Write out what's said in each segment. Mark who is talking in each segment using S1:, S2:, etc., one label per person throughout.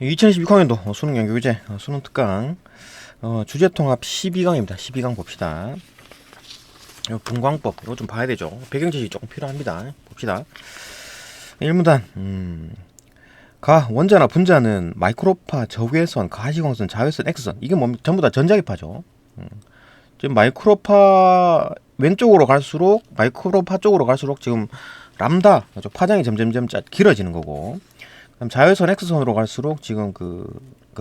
S1: 2026학년도 수능 연구교재 수능 특강 주제통합 12강입니다. 12강 봅시다. 분광법 이거 좀 봐야 되죠. 배경지식이 조금 필요합니다. 봅시다. 1문단 가 원자나 분자는 마이크로파 적외선 가시광선 자외선 X선 이게 뭐 전부 다 전자기파죠. 지금 마이크로파 왼쪽으로 갈수록 마이크로파 쪽으로 갈수록 지금 람다 파장이 점점점 길어지는 거고, 그럼 자외선 X선으로 갈수록 지금 그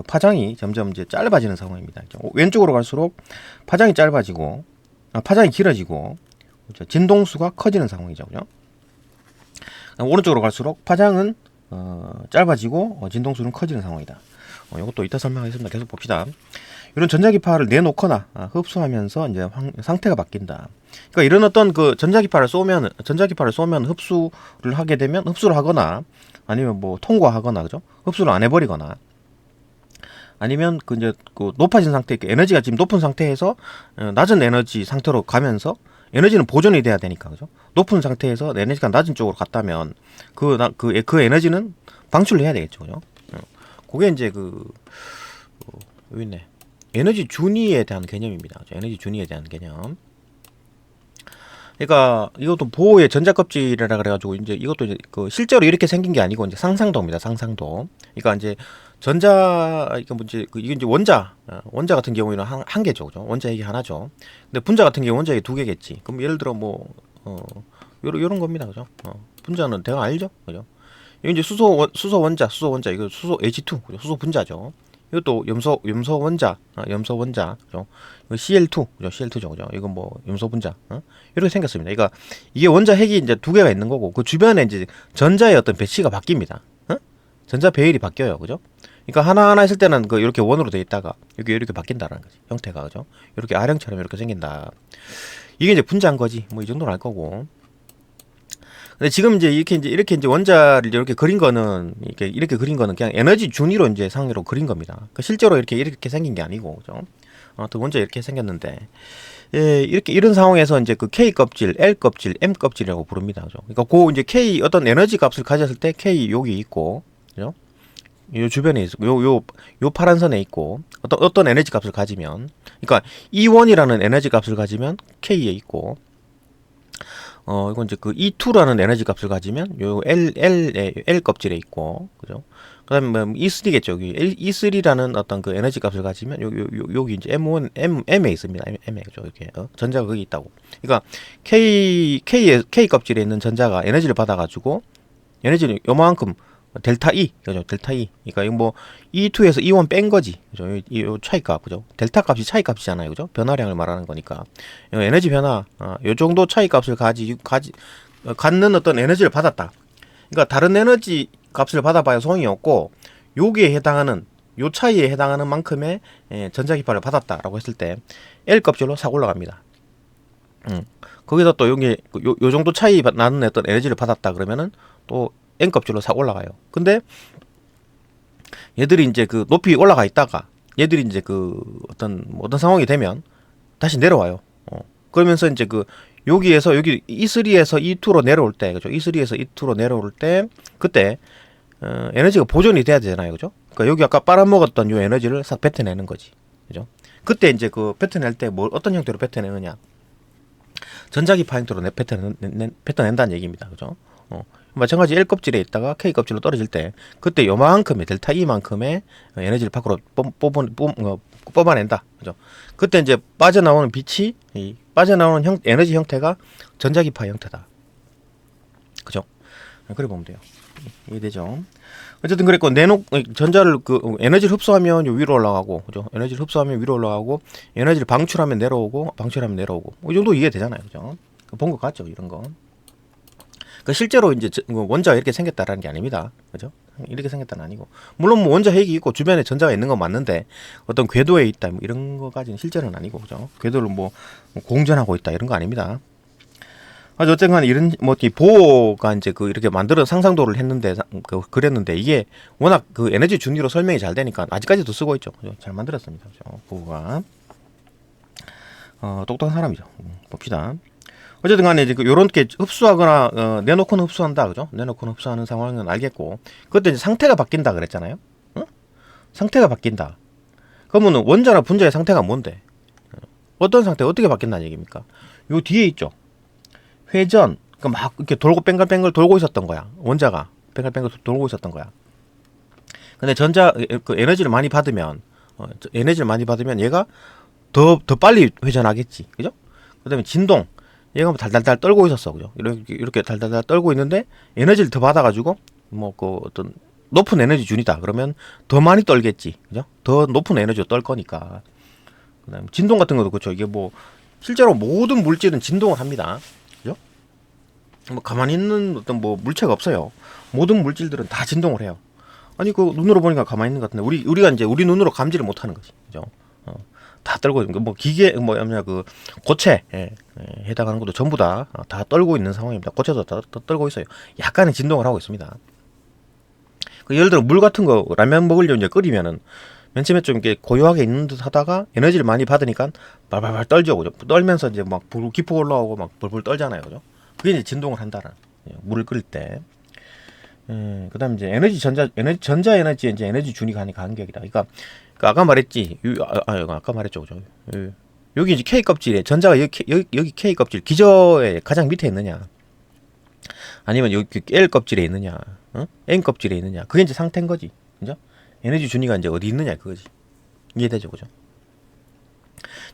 S1: 파장이 점점 이제 짧아지는 상황입니다. 왼쪽으로 갈수록 파장이 짧아지고 파장이 길어지고 진동수가 커지는 상황이죠. 그죠? 오른쪽으로 갈수록 파장은 짧아지고 진동수는 커지는 상황이다. 이것도 이따 설명하겠습니다. 계속 봅시다. 이런 전자기파를 내놓거나 흡수하면서 이제 상태가 바뀐다. 그러니까 이런 어떤 그 전자기파를 쏘면 흡수를 하게 되면 흡수를 하거나 아니면 뭐 통과하거나, 그죠? 흡수를 안 해버리거나 아니면 그 이제 그 높아진 상태, 에너지가 지금 높은 상태에서 낮은 에너지 상태로 가면서 에너지는 보존이 돼야 되니까, 그죠? 높은 상태에서 에너지가 낮은 쪽으로 갔다면 그 에너지는 방출을 해야 되겠죠, 그죠? 그게 이제 여기 있네. 에너지 준위에 대한 개념입니다. 그죠? 에너지 준위에 대한 개념. 그러니까 이것도 보호의 전자껍질이라 그래가지고 이제 이것도 이제 실제로 이렇게 생긴 게 아니고 이제 상상도입니다. 상상도. 그러니까 이제 이게 뭐지 이게 이제 원자 같은 경우에는 한 개죠, 그죠? 원자 핵이 하나죠. 근데 분자 같은 경우 원자 핵이 두 개겠지. 그럼 예를 들어 요런 겁니다, 그죠? 분자는 대강 알죠, 그죠? 이거 이제 수소 원자 이거 수소 H2, 그죠? 수소 분자죠. 이것도 염소 원자, 그죠? 이거 Cl2, 그죠? Cl2죠, 그죠? 이건 뭐 염소 분자, 이렇게 생겼습니다. 그러니까 이게 원자 핵이 이제 두 개가 있는 거고 그 주변에 이제 전자의 어떤 배치가 바뀝니다. 전자 배율이 바뀌어요, 그죠? 그러니까 하나하나 있을 때는 이렇게 원으로 돼 있다가 이렇게 바뀐다라는 거지, 형태가, 그죠? 이렇게 R형처럼 이렇게 생긴다. 이게 이제 분자인 거지. 뭐 이 정도는 알 거고. 근데 지금 이제 이렇게 이제 원자를 이렇게 그린 거는 그냥 에너지 준위로 이제 상으로 그린 겁니다. 실제로 이렇게 생긴 게 아니고, 그죠? 원자 이렇게 생겼는데, 예, 이런 상황에서 이제 그 K 껍질, L 껍질, M 껍질이라고 부릅니다. 그죠? 그러니까 이제 K 어떤 에너지 값을 가졌을 때 K 여기 있고, 그죠? 요 주변에 있고, 요 파란 선에 있고, 어떤 에너지 값을 가지면, 그러니까 E1이라는 에너지 값을 가지면 K에 있고, 이건 이제 E2라는 에너지 값을 가지면 요 L 껍질에 있고, 그죠? 그 다음에 뭐 E3겠죠. E3라는 어떤 그 에너지 값을 가지면 여기 이제 M에 있습니다. M에, 그죠? 이렇게, 전자가 거기 있다고. 그러니까 K 껍질에 있는 전자가 에너지를 받아가지고, 에너지는 요만큼, 델타 E, 그죠? 델타 E. 그러니까 이거 뭐 E2에서 E1 뺀 거지, 그죠? 요 차이값, 그죠? 델타 값이 차이값이잖아요, 그죠? 변화량을 말하는 거니까. 에너지 변화, 요 정도 차이값을 갖는 어떤 에너지를 받았다. 그러니까 다른 에너지 값을 받아봐야 소용이 없고, 여기에 해당하는 요 차이에 해당하는 만큼의 전자기파를 받았다라고 했을 때 L 껍질로 싹 올라갑니다. 거기서 또 요 정도 차이 나는 어떤 에너지를 받았다 그러면은 또 N 껍질로 싹 올라가요. 근데 얘들이 이제 높이 올라가 있다가 얘들이 이제 어떤 상황이 되면 다시 내려와요. 그러면서 이제 여기 E3에서 E2로 내려올 때, 그죠? E3에서 E2로 내려올 때 그때 에너지가 보존이 돼야 되잖아요, 그죠? 그러니까 여기 아까 빨아먹었던 요 에너지를 싹 뱉어내는 거지, 그죠? 그때 이제 뱉어낼 때 어떤 형태로 뱉어내느냐? 전자기파 형태로 뱉어낸다는 얘기입니다, 그죠? 마찬가지 L 껍질에 있다가 K 껍질로 떨어질 때 그때 요만큼의 델타 E만큼의 에너지를 밖으로 뽑아낸다, 그죠? 그때 이제 빠져나오는 빛이 빠져나오는 에너지 형태가 전자기파 형태다, 그죠? 그래 보면 돼요. 이해되죠? 어쨌든 그랬고 전자를 에너지를 흡수하면 위로 올라가고, 그죠? 에너지를 흡수하면 위로 올라가고, 에너지를 방출하면 내려오고, 이 정도 이해되잖아요, 그죠? 본 것 같죠, 이런 거. 실제로 이제 원자가 이렇게 생겼다라는 게 아닙니다, 그죠? 이렇게 생겼다는 아니고, 물론 뭐 원자 핵이 있고 주변에 전자가 있는 건 맞는데 어떤 궤도에 있다, 뭐 이런 거까지는 실제는 아니고, 그죠? 궤도를 뭐 공전하고 있다 이런 거 아닙니다. 어쨌든 이런 보호가 이제 이렇게 만들어 상상도를 했는데 그랬는데 이게 워낙 에너지 준위로 설명이 잘 되니까 아직까지도 쓰고 있죠, 그죠? 잘 만들었습니다, 그죠? 보호가 똑똑한 사람이죠. 봅시다. 어쨌든 간에 이제 요렇게 흡수하거나 내놓고는 흡수한다, 그죠? 내놓고는 흡수하는 상황은 알겠고, 그때 이제 상태가 바뀐다 그랬잖아요. 상태가 바뀐다. 그러면 원자나 분자의 상태가 뭔데? 어떤 상태 어떻게 바뀐다는 얘기입니까? 요 뒤에 있죠. 회전. 그러니까 막 이렇게 돌고 뱅글뱅글 돌고 있었던 거야. 원자가 뱅글뱅글 돌고 있었던 거야. 근데 그 에너지를 많이 받으면 얘가 더 빨리 회전하겠지. 그죠? 그다음에 진동. 얘가 뭐 달달달 떨고 있었어. 그죠? 이렇게 달달달 떨고 있는데 에너지를 더 받아가지고 뭐 그 어떤 높은 에너지 준이다. 그러면 더 많이 떨겠지. 그죠? 더 높은 에너지로 떨 거니까. 그다음에 진동 같은 것도 그렇죠. 이게 뭐 실제로 모든 물질은 진동을 합니다. 그죠? 뭐 가만히 있는 어떤 뭐 물체가 없어요. 모든 물질들은 다 진동을 해요. 아니 그 눈으로 보니까 가만히 있는 것 같은데 우리가 이제 우리 눈으로 감지를 못 하는 거지. 그죠? 다 떨고 있는 뭐 기계 뭐냐 그 고체에 해당하는 것도 전부 다 떨고 있는 상황입니다. 고체도 다 떨고 있어요. 약간의 진동을 하고 있습니다. 그 예를 들어 물 같은 거 라면 먹으려고 이제 끓이면은 맨 처음에 좀 이렇게 고요하게 있는 듯 하다가 에너지를 많이 받으니까 발발발 떨죠. 그죠? 떨면서 이제 막 불 깊어 올라오고 막 불불 떨잖아요. 그죠? 그게 이제 진동을 한다는 물을 끓일 때. 그다음 이제 전자 에너지에 이제 에너지 준이 가는 간격이다. 그러니까 아까 말했지. 아까 말했죠. 그죠? 여기 이제 K 껍질에 전자가 여기 K 껍질 기저의 가장 밑에 있느냐? 아니면 여기 L 껍질에 있느냐? N 껍질에 있느냐? 그게 이제 상태인 거지. 그죠? 에너지 준위가 이제 어디 있느냐 그거지. 이해되죠, 그죠?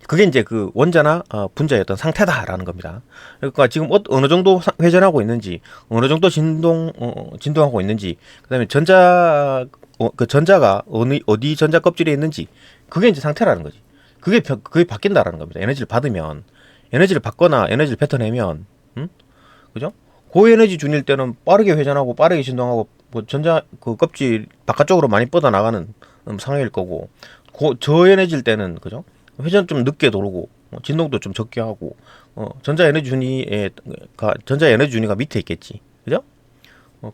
S1: 그게 이제 그 원자나 분자의 어떤 상태다라는 겁니다. 그러니까 지금 어느 정도 회전하고 있는지, 어느 정도 진동하고 있는지, 그다음에 그 전자가 어디 전자 껍질에 있는지, 그게 이제 상태라는 거지. 그게 바뀐다라는 겁니다. 에너지를 받으면, 에너지를 받거나 에너지를 뱉어내면, 그죠? 고에너지 준일 때는 빠르게 회전하고 빠르게 진동하고 뭐 전자 그 껍질 바깥쪽으로 많이 뻗어 나가는 상황일 거고, 저에너지일 때는 그죠? 회전 좀 늦게 돌고 진동도 좀 적게 하고 전자 에너지 준위가 밑에 있겠지. 그죠?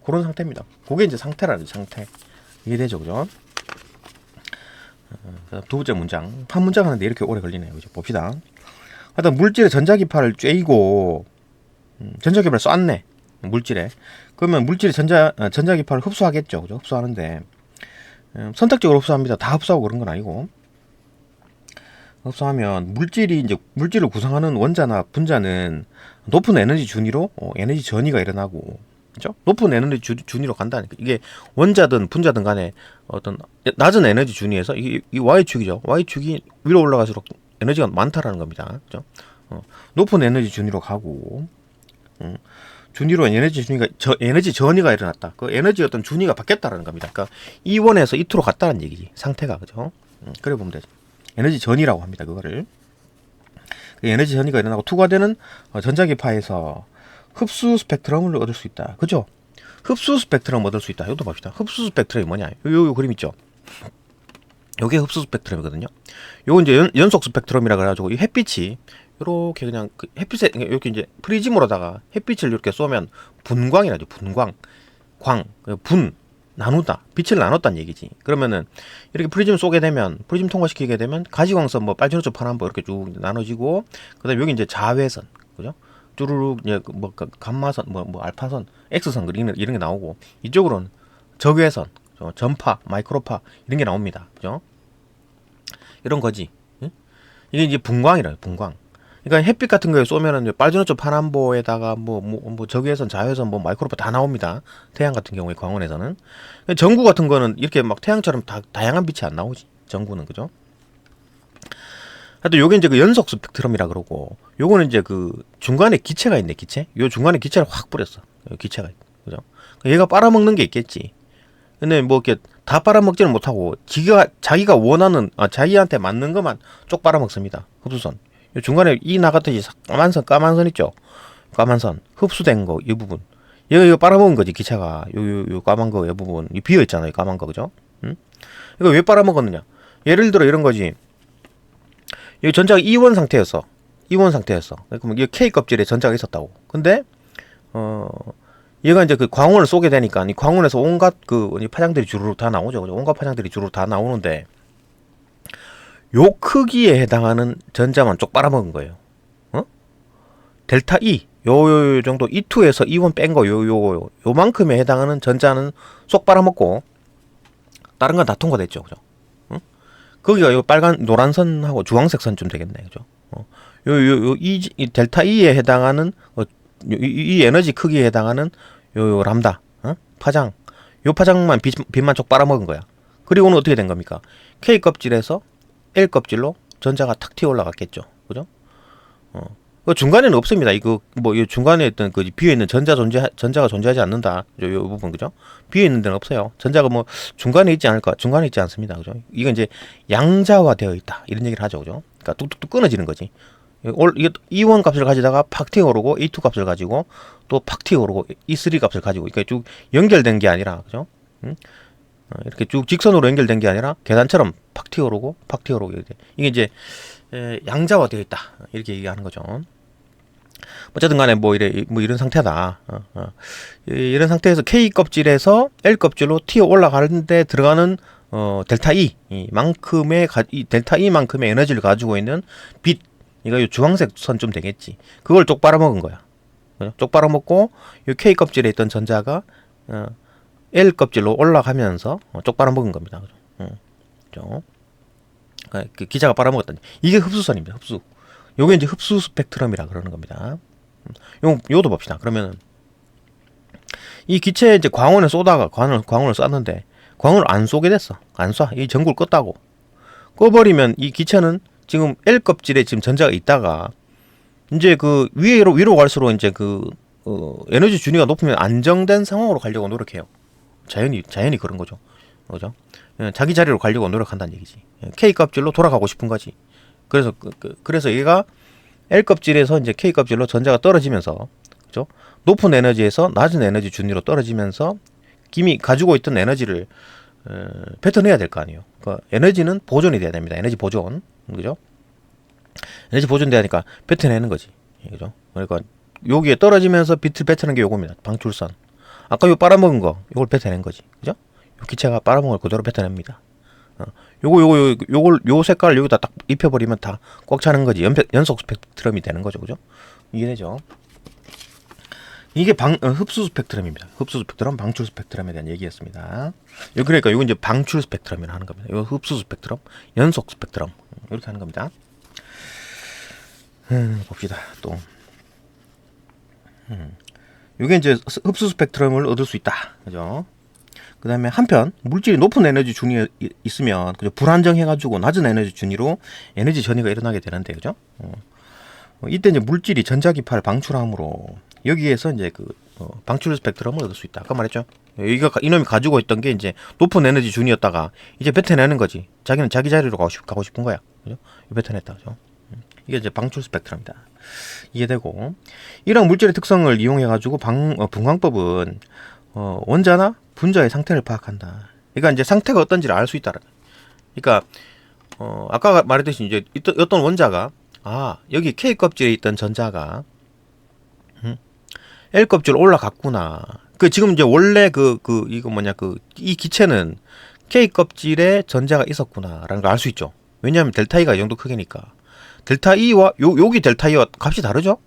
S1: 그런 상태입니다. 그게 이제 상태라는 상태. 이해되죠, 그죠? 두 번째 문장. 한 문장 하는데 이렇게 오래 걸리네요. 그죠? 봅시다. 하여튼 물질의 전자기파를 쬐이고 전자기파를 쐈네. 물질에. 그러면 물질이 전자기파를 흡수하겠죠. 그죠? 흡수하는데 선택적으로 흡수합니다. 다 흡수하고 그런 건 아니고. 흡수하면 물질을 구성하는 원자나 분자는 높은 에너지 준위로 에너지 전이가 일어나고, 그죠? 높은 에너지 준위로 간다니까. 이게 원자든 분자든 간에 어떤 낮은 에너지 준위에서 이 y축이죠. y축이 위로 올라갈수록 에너지가 많다라는 겁니다. 그죠? 높은 에너지 준위로 가고, 준위로 에너지 전이가 일어났다. 그 에너지 어떤 준위가 바뀌었다라는 겁니다. 그러니까 E1에서 E2로 갔다는 얘기지. 상태가, 그죠? 그래 보면 되죠. 에너지 전이라고 합니다. 그거를. 그 에너지 전이가 일어나고 투과되는 전자기파에서 흡수 스펙트럼을 얻을 수 있다. 그죠? 흡수 스펙트럼 얻을 수 있다. 이것도 봅시다. 흡수 스펙트럼이 뭐냐? 요 그림 있죠? 요게 흡수 스펙트럼이거든요. 요거 이제 연속 스펙트럼이라 그래가지고 이 햇빛이 요렇게 그냥 그 햇빛에 이렇게 이제 프리즘으로다가 햇빛을 이렇게 쏘면 분광이라죠. 나누다. 빛을 나눴다는 얘기지. 그러면은 이렇게 프리즘 쏘게 되면 프리즘 통과시키게 되면 가시광선 뭐 빨주노초 파란보 이렇게 쭉 나눠지고 그다음에 여기 이제 자외선. 그죠? 쭈루룩 이제 뭐 감마선 뭐 알파선, X선 이런 게 나오고 이쪽으로는 적외선, 전파, 마이크로파 이런 게 나옵니다. 그죠? 이런 거지. 응? 이게 이제 분광이라요. 분광. 그러니까 햇빛 같은 거에 쏘면은 빨주노초 파남보에다가 뭐 적외선, 자외선, 뭐 마이크로파 다 나옵니다. 태양 같은 경우에 광원에서는 전구 같은 거는 이렇게 막 태양처럼 다양한 빛이 안 나오지. 전구는 그죠? 하여튼 요게 이제 그 연속 스펙트럼이라 그러고 요거는 이제 그 중간에 기체가 있네. 기체. 요 중간에 기체를 확 뿌렸어. 기체가 그죠? 얘가 빨아먹는 게 있겠지. 근데 뭐 이렇게 다 빨아먹지는 못하고 자기가 원하는 자기한테 맞는 것만 쪽 빨아먹습니다. 흡수선. 요 중간에 이 나갔듯이 까만 선 있죠? 까만 선. 흡수된 거, 이 부분. 얘가 이거 빨아먹은 거지, 기체가. 요 까만 거, 이 부분. 이 비어있잖아요, 까만 거, 그죠? 응? 이거 왜 빨아먹었느냐? 예를 들어 이런 거지. 이 전자가 E1 상태였어. 그러면 이 K 껍질에 전자가 있었다고. 근데, 얘가 이제 그 광원을 쏘게 되니까, 이 광원에서 온갖 파장들이 주르륵 다 나오죠. 그죠? 온갖 파장들이 주르륵 다 나오는데, 요 크기에 해당하는 전자만 쪽 빨아먹은 거예요. 델타 E 요 정도 E2에서 E1 뺀 거 요만큼에 해당하는 전자는 쏙 빨아먹고 다른 건 다 통과됐죠. 그죠? 거기가 요 빨간 노란 선하고 주황색 선쯤 되겠네, 그죠? 이 델타 E에 해당하는 이 에너지 크기에 해당하는 요 람다 파장, 요 파장만 빛만 쪽 빨아먹은 거야. 그리고는 어떻게 된 겁니까? K 껍질에서 L 껍질로 전자가 탁 튀어 올라갔겠죠, 그죠? 그 중간에는 없습니다. 이거 뭐 이 중간에 있던 그 비어 있는 전자가 존재하지 않는다. 요 부분 그죠? 비어 있는 데는 없어요. 전자가 뭐 중간에 있지 않을까? 중간에 있지 않습니다. 그죠? 이건 이제 양자화되어 있다. 이런 얘기를 하죠, 그죠? 그러니까 뚝뚝뚝 끊어지는 거지. 이게 E1 값을 가지다가 팍 튀어오르고 E2 값을 가지고 또 팍 튀어오르고 E3 값을 가지고 그러니까 쭉 연결된 게 아니라 그죠? 이렇게 쭉 직선으로 연결된 게 아니라 계단처럼 팍 튀어오르고 팍 튀어오르고 이게 이제 양자화되어 있다. 이렇게 얘기하는 거죠. 어쨌든 간에 뭐 이런 상태다. 이런 상태에서 K 껍질에서 L 껍질로 튀어 올라가는데 들어가는 델타 E 만큼의 이 델타 E만큼의 에너지를 가지고 있는 빛 이거 요 주황색 선쯤 되겠지. 그걸 쪽 빨아먹은 거야. 쪽 빨아먹고 요 K 껍질에 있던 전자가 L 껍질로 올라가면서 쪽 빨아먹은 겁니다. 그죠? 그 기자가 빨아먹었다니. 이게 흡수선입니다. 흡수. 요게 이제 흡수 스펙트럼이라 그러는 겁니다. 요도 봅시다. 그러면은 이 기체에 이제 광원을 쏘다가 광원을 쐈는데 광원을 안 쏘게 됐어. 안 쏴. 이 전구를 껐다고. 꺼버리면 이 기체는 지금 L 껍질에 지금 전자가 있다가 이제 그 위로 갈수록 이제 에너지 준위가 높으면 안정된 상황으로 가려고 노력해요. 자연이 그런 거죠. 그죠? 자기 자리로 가려고 노력한다는 얘기지. K 껍질로 돌아가고 싶은 거지. 그래서 얘가 L 껍질에서 이제 K 껍질로 전자가 떨어지면서, 그죠? 높은 에너지에서 낮은 에너지 준위로 떨어지면서 김이 가지고 있던 에너지를 뱉어내야 될 거 아니에요. 그러니까 에너지는 보존이 돼야 됩니다. 에너지 보존, 그죠? 에너지 보존돼야 하니까 뱉어내는 거지, 그죠? 그러니까 여기에 떨어지면서 빛을 뱉어내는 게 요겁니다. 방출선. 아까 요 빨아먹은 거, 요걸 뱉어낸 거지, 그죠? 요 기체가 빨아먹은 걸 그대로 뱉어냅니다. 요 색깔을 여기다 딱 입혀버리면 다 꽉 차는 거지. 연속 스펙트럼이 되는 거죠, 그죠? 이해되죠? 이게 흡수 스펙트럼입니다. 흡수 스펙트럼, 방출 스펙트럼에 대한 얘기였습니다. 그러니까 이거 이제 방출 스펙트럼이라 하는 겁니다. 이거 흡수 스펙트럼, 연속 스펙트럼 이렇게 하는 겁니다. 봅시다. 또 이게 이제 흡수 스펙트럼을 얻을 수 있다, 그죠? 그 다음에 한편 물질이 높은 에너지 준위에 있으면 그죠? 불안정해가지고 낮은 에너지 준위로 에너지 전이가 일어나게 되는데, 그죠? 이때 이제 물질이 전자기파를 방출함으로 여기에서 이제 방출 스펙트럼을 얻을 수 있다. 아까 말했죠? 이놈이 가지고 있던 게 이제 높은 에너지 준이었다가 이제 뱉어내는 거지. 자기는 자기 자리로 가고 싶은 거야. 그죠? 뱉어냈다. 그죠? 이게 이제 방출 스펙트럼이다. 이해되고, 이런 물질의 특성을 이용해가지고 분광법은 원자나 분자의 상태를 파악한다. 그러니까 이제 상태가 어떤지를 알 수 있다는. 그러니까 아까 말했듯이 이제 어떤 원자가 여기 K 껍질에 있던 전자가 L 껍질 올라갔구나. 지금 이제 원래 이거 뭐냐 이 기체는 K 껍질에 전자가 있었구나라는 걸 알 수 있죠. 왜냐하면 델타 E가 이 정도 크기니까. 델타 E와 여기 델타 E와 값이 다르죠?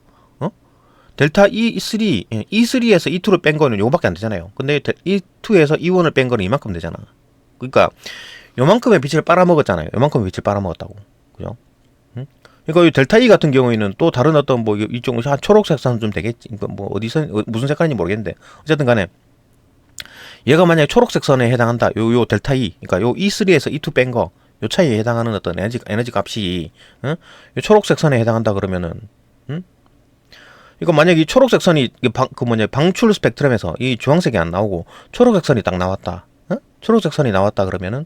S1: 델타 E3, E3에서 E2를 뺀 거는 요거밖에 안 되잖아요. 근데 E2에서 E1을 뺀 거는 이만큼 되잖아. 그러니까 요만큼의 빛을 빨아먹었잖아요. 요만큼의 빛을 빨아먹었다고. 그죠? 그러니까 이 델타 E 같은 경우에는 또 다른 어떤 뭐 이쪽 한 초록색 선 좀 되겠지. 뭐 무슨 색깔인지 모르겠는데 어쨌든 간에 얘가 만약에 초록색 선에 해당한다. 요 델타 E, 그러니까 요 E3에서 E2 뺀 거, 요 차이에 해당하는 어떤 에너지 값이 요 초록색 선에 해당한다 그러면은 이거 만약에 이 초록색 선이 방출 스펙트럼에서 이 주황색이 안 나오고 초록색 선이 딱 나왔다. 초록색 선이 나왔다 그러면은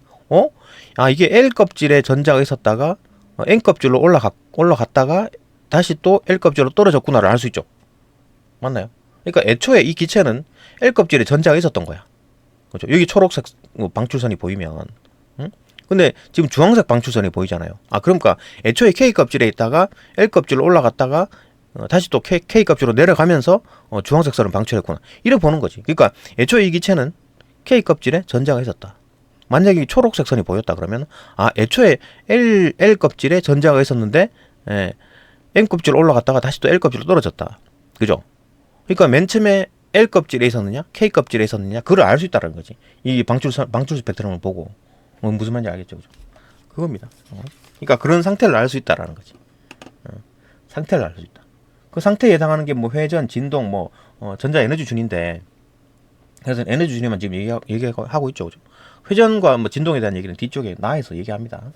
S1: 이게 L 껍질에 전자가 있었다가 N 껍질로 올라갔다가 다시 또 L 껍질로 떨어졌구나를 알 수 있죠. 맞나요? 그러니까 애초에 이 기체는 L 껍질에 전자가 있었던 거야. 그렇죠? 여기 초록색 방출선이 보이면, 근데 지금 주황색 방출선이 보이잖아요. 그러니까 애초에 K 껍질에 있다가 L 껍질로 올라갔다가 다시 또 K 값으로 내려가면서 주황색 선을 방출했구나. 이렇게 보는 거지. 그러니까 애초에 이 기체는 K 껍질에 전자가 있었다. 만약에 초록색 선이 보였다 그러면 애초에 L 껍질에 전자가 있었는데 N 껍질 올라갔다가 다시 또 L 껍질로 떨어졌다. 그죠? 그러니까 맨 처음에 L 껍질에 있었느냐 K 껍질에 있었느냐 그걸 알 수 있다는 거지. 이 방출 스펙트럼을 보고 무슨 말인지 알겠죠? 그죠? 그겁니다. 그러니까 그런 상태를 알 수 있다라는 거지. 상태를 알 수 있다. 그 상태에 해당하는 게 뭐 회전, 진동, 뭐 전자 에너지 준인데, 그래서 에너지 준이만 지금 얘기하고 있죠, 그죠? 회전과 뭐 진동에 대한 얘기는 뒤쪽에 나에서 얘기합니다.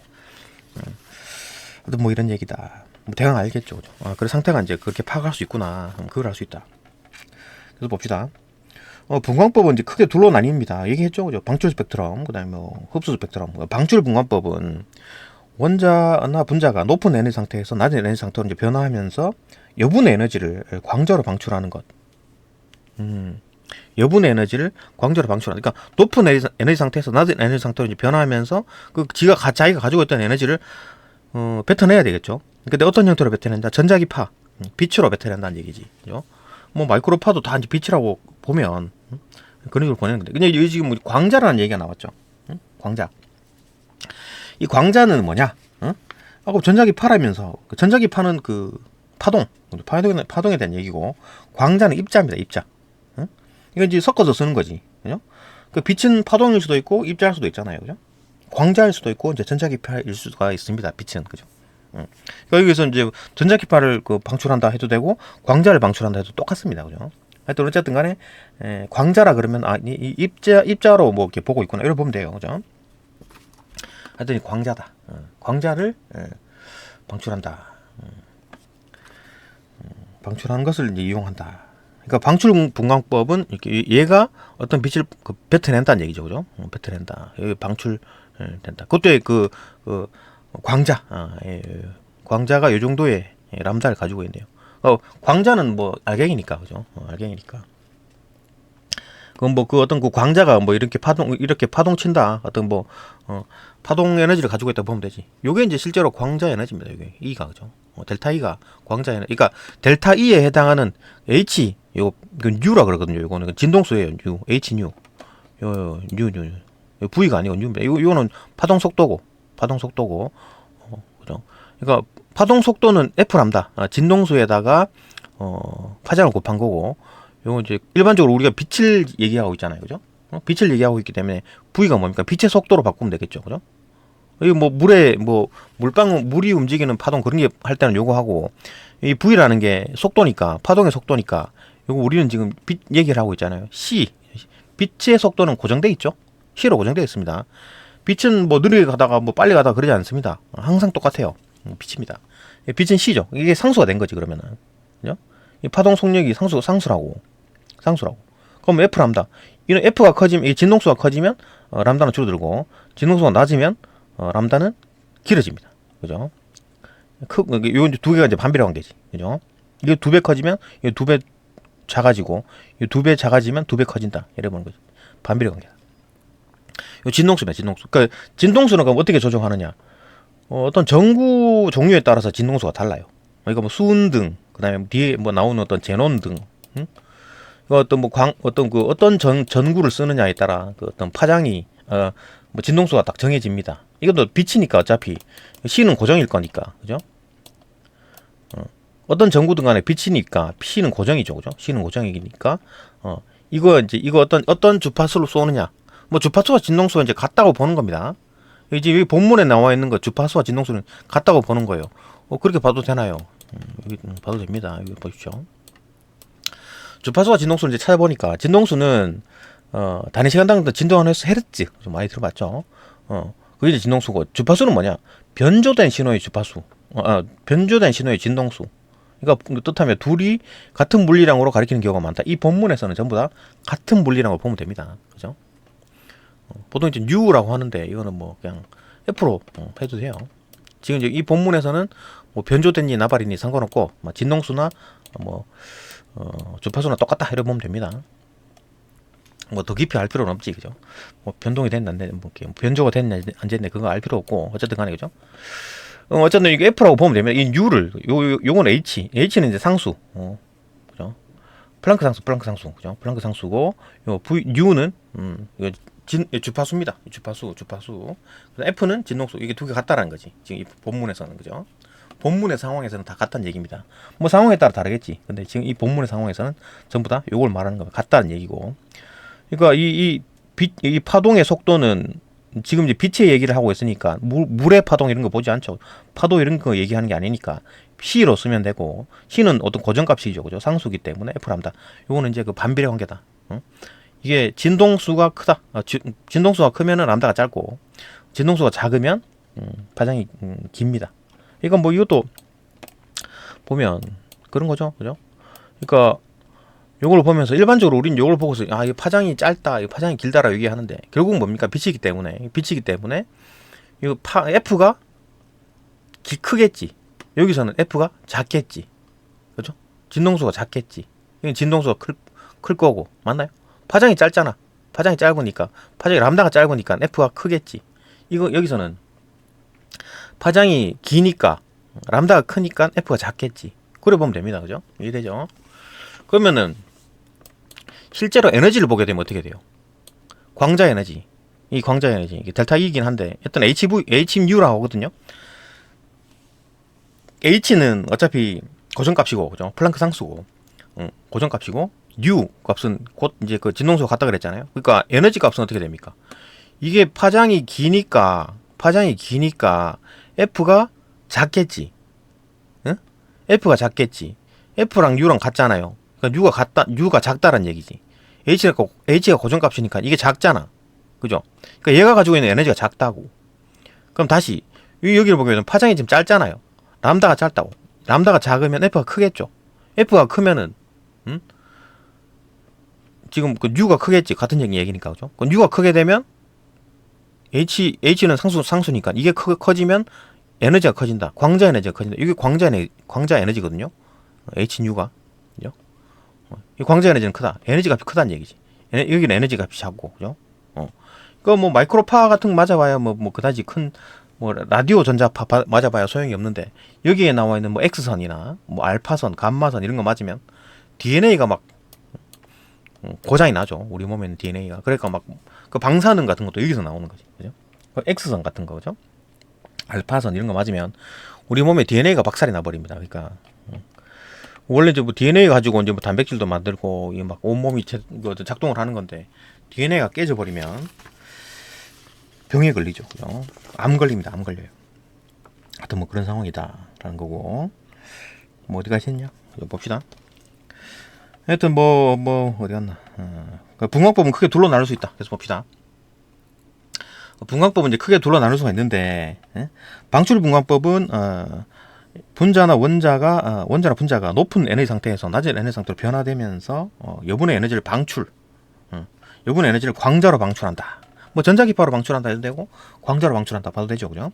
S1: 뭐 이런 얘기다. 뭐 대강 알겠죠, 그죠? 그래서 상태가 이제 그렇게 파악할 수 있구나. 그걸 알 수 있다. 그래서 봅시다. 분광법은 이제 크게 둘로 나뉩니다. 얘기했죠, 그죠? 방출 스펙트럼, 그다음에 뭐 흡수 스펙트럼. 방출 분광법은 원자나 분자가 높은 에너지 상태에서 낮은 에너지 상태로 이제 변화하면서 여분의 에너지를 광자로 방출하는 것. 여분의 에너지를 광자로 방출하는. 그러니까 높은 에너지 상태에서 낮은 에너지 상태로 이제 변화하면서 그 자기가 가지고 있던 에너지를 뱉어내야 되겠죠. 근데 어떤 형태로 뱉어낸다? 전자기파, 빛으로 뱉어낸다는 얘기지. 그죠? 뭐 마이크로파도 다 이제 빛이라고 보면 그런 식으로 보내는 건데. 근데 여기 지금 뭐 광자라는 얘기가 나왔죠. 광자. 이 광자는 뭐냐? 아까 전자기파라면서 그 전자기파는 그 파동에 대한 얘기고, 광자는 입자입니다. 입자. 이건 이제 섞어서 쓰는 거지. 그죠? 그 빛은 파동일 수도 있고 입자일 수도 있잖아요. 그죠? 광자일 수도 있고 이제 전자기파일 수가 있습니다. 빛은. 그죠? 그러니까 여기서 이제 전자기파를 그 방출한다 해도 되고 광자를 방출한다 해도 똑같습니다. 그죠? 하여튼 어쨌든 간에 광자라 그러면 이 입자로 뭐 이렇게 보고 있구나 이렇게 보면 돼요. 그죠? 하여튼 광자다. 광자를 방출한다. 방출하는 것을 이제 이용한다. 그러니까 방출 분광법은 이렇게 얘가 어떤 빛을 뱉어낸다는 얘기죠, 그죠? 뱉어낸다. 여기 방출 된다. 그때 그 광자, 광자가 이 정도의 람다를 가지고 있네요. 광자는 뭐 알갱이니까, 그죠? 알갱이니까. 그건 뭐 그 어떤 그 광자가 뭐 이렇게 파동 친다. 어떤 뭐 파동 에너지를 가지고 있다 보면 되지. 요게 이제 실제로 광자 에너지입니다. 요게 E가, 그죠? 델타 E가 광자 에너지. 그러니까 델타 E에 해당하는 H 이건 U라 그러거든요. 요거는 진동수예요. U, H U. 요 V가 아니고 U입니다. 요거는 파동 속도고. 그죠? 그러니까 파동 속도는 F 람다. 진동수에다가 파장을 곱한 거고. 요거 이제 일반적으로 우리가 빛을 얘기하고 있잖아요. 그죠? 빛을 얘기하고 있기 때문에 V가 뭡니까? 빛의 속도로 바꾸면 되겠죠. 그죠? 이 뭐 물이 움직이는 파동 그런 게 할 때는 요거 하고, 이 V라는 게 속도니까, 파동의 속도니까, 요거 우리는 지금 빛 얘기를 하고 있잖아요. 빛의 속도는 고정돼 있죠? C로 고정되어 있습니다. 빛은 뭐 느리게 가다가 뭐 빨리 가다가 그러지 않습니다. 항상 똑같아요. 빛입니다. 빛은 C죠. 이게 상수가 된 거지, 그러면은. 그죠? 이 파동 속력이 상수라고. 그럼 F 람다. 이런 F가 커지면, 이 진동수가 커지면, 람다는 줄어들고, 진동수가 낮으면, 람다는 길어집니다. 그죠? 요 두 개가 이제 반비례 관계지. 그죠? 이게 2배 커지면, 이게 2배 작아지고, 이 2배 작아지면 2배 커진다. 이래 보는 거지. 반비례 관계다. 요 진동수입니다. 진동수. 그러니까 진동수는 그럼 어떻게 조정하느냐? 어떤 전구 종류에 따라서 진동수가 달라요. 그러니까 뭐 수은등, 그다음에 뒤에 뭐 나오는 어떤 제논등, 어떤 전구를 쓰느냐에 따라 그 어떤 파장이 뭐 진동수가 딱 정해집니다. 이것도 빛이니까 어차피 C는 고정일 거니까, 그죠? 어떤 전구든 간에 빛이니까 C는 고정이죠, 그죠? C는 고정이니까 이거 어떤 주파수로 쏘느냐? 뭐 주파수와 진동수가 이제 같다고 보는 겁니다. 이제 여기 본문에 나와 있는 거 주파수와 진동수는 같다고 보는 거예요. 그렇게 봐도 되나요? 여기 봐도 됩니다. 여기 보십시오. 주파수와 진동수를 이제 찾아보니까 진동수는 단위 시간당 진동하는 횟수 헤르츠 좀 많이 들어봤죠. 그게 이제 진동수고, 주파수는 뭐냐? 변조된 신호의 주파수, 변조된 신호의 진동수. 그러니까 뜻하면 둘이 같은 물리량으로 가리키는 경우가 많다. 이 본문에서는 전부 다 같은 물리량으로 보면 됩니다. 그죠? 보통 이제 U라고 하는데 이거는 뭐 그냥 F로 해도 돼요. 지금 이제 이 본문에서는 뭐 변조된지 나발이니 상관없고, 뭐 진동수나 뭐 주파수나 똑같다 이렇게 보면 됩니다. 뭐 더 깊이 알 필요는 없지, 그죠? 뭐 변동이 됐나 안 됐나, 뭐 변조가 됐나 안 됐나 그거 알 필요 없고, 어쨌든 간에, 그죠? 어쨌든 이게 F라고 보면 됩니다. 이 U를 요건 H는 이제 상수, 그죠? 플랑크 상수, 그죠? 플랑크 상수고, 요 U는 이거 주파수입니다. 주파수. F는 진동수. 이게 두 개 같다라는 거지. 지금 이 본문에서는, 그죠? 본문의 상황에서는 다 같다는 얘기입니다. 뭐 상황에 따라 다르겠지. 근데 지금 이 본문의 상황에서는 전부 다 요걸 말하는 겁니다. 같다는 얘기고. 그러니까 이 파동의 속도는 지금 이제 빛의 얘기를 하고 있으니까 물의 파동 이런 거 보지 않죠. 파도 이런 거 얘기하는 게 아니니까 C로 쓰면 되고, C는 어떤 고정값이죠, 그죠? 상수기 때문에 F 람다. 요거는 이제 그 반비례 관계다. 응? 이게 진동수가 크다. 진동수가 크면은 람다가 짧고, 진동수가 작으면 파장이 깁니다. 이건 뭐 이것도 보면 그런 거죠, 그죠? 그러니까 요걸 보면서 일반적으로 우리는 요걸 보고서 아, 이 파장이 짧다, 이 파장이 길다라 얘기하는데 결국 뭡니까? 빛이기 때문에 이 F가 크겠지. 여기서는 F가 작겠지. 그죠? 진동수가 작겠지. 이건 진동수가 클 거고. 맞나요? 파장이 짧잖아. 파장이 짧으니까. 파장이 람다가 짧으니까 F가 크겠지. 이거 여기서는 파장이 기니까 람다가 크니까 F가 작겠지. 그래 보면 됩니다. 그죠? 이해되죠? 그러면은 실제로 에너지를 보게 되면 어떻게 돼요? 광자 에너지. 이 광자 에너지. 이게 델타 E이긴 한데 일단 HMU라고 하거든요. H는 어차피 고정값이고, 그죠? 플랑크 상수고, 고정값이고, U 값은 곧 이제 그 진동수가 같다 그랬잖아요. 그러니까 에너지 값은 어떻게 됩니까? 이게 파장이 기니까 F가 작겠지. 응? F가 작겠지. F랑 U랑 같잖아요. 그러니까 U가 작다란 얘기지. H가 고정값이니까 이게 작잖아. 그죠? 그러니까 얘가 가지고 있는 에너지가 작다고. 그럼 다시 여기를 보게 되면 파장이 지금 짧잖아요. 람다가 짧다고. 람다가 작으면 F가 크겠죠. F가 크면은 지금 그 U가 크겠지. 같은 얘기니까, 그죠? 그 U가 크게 되면 H는 상수니까 이게 커지면 에너지가 커진다. 광자 에너지가 커진다. 이게 광자 에너지거든요. HU가. 그죠? 이 광자 에너지는 크다. 에너지 값이 크다는 얘기지. 여기는 에너지 값이 작고, 그죠? 그 뭐 마이크로파 같은 거 맞아봐야 뭐 그다지 큰 뭐 라디오 전자파 맞아봐야 소용이 없는데 여기에 나와 있는 뭐 X선이나 뭐 알파선, 감마선 이런 거 맞으면 DNA가 막 고장이 나죠. 우리 몸에는 DNA가. 그러니까 막 그 방사능 같은 것도 여기서 나오는 거지. 그죠? 그 X선 같은 거, 그죠? 알파선 이런 거 맞으면 우리 몸에 DNA가 박살이 나버립니다. 그러니까 원래 이제 뭐 DNA 가지고 이제 뭐 단백질도 만들고 이 막 온몸이 작동을 하는 건데 DNA가 깨져버리면 병에 걸리죠. 그죠? 암 걸립니다. 암 걸려요. 하여튼 뭐 그런 상황이다라는 거고. 뭐 어디 가셨냐? 봅시다. 하여튼 뭐 어디 갔나? 그 분광법은 크게 둘로 나눌 수 있다. 계속 봅시다. 분광법은 이제 크게 둘로 나눌 수가 있는데, 방출 분광법은 분자나 원자나 분자가 높은 에너지 상태에서 낮은 에너지 상태로 변화되면서 여분의 에너지를 여분의 에너지를 광자로 방출한다. 뭐 전자기파로 방출한다 해도 되고 광자로 방출한다 봐도 되죠, 그죠?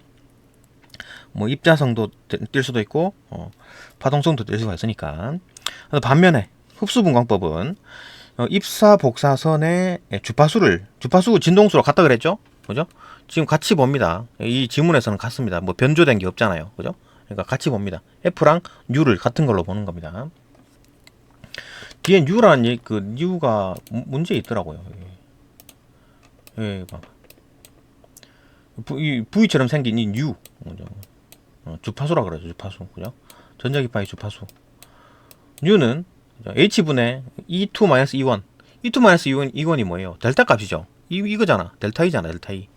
S1: 뭐 입자성도 뛸 수도 있고 파동성도 뛸 수가 있으니까. 반면에 흡수분광법은 입사 복사선의 주파수 진동수로 같다 그랬죠, 그죠? 지금 같이 봅니다. 이 지문에서는 같습니다. 뭐 변조된 게 없잖아요, 그죠? 그러니까 같이 봅니다. F랑 U를 같은 걸로 보는 겁니다. 뒤에 U라는 그 U가 문제 있더라고요. 예, 봐봐. V처럼 생긴 이 U, 그죠? 주파수라 그러죠, 주파수, 그죠? 전자기파의 주파수. U는 H분의 E2-E1. E2-E1이 뭐예요? 델타 값이죠. 이거잖아. 델타 E잖아, 델타 E.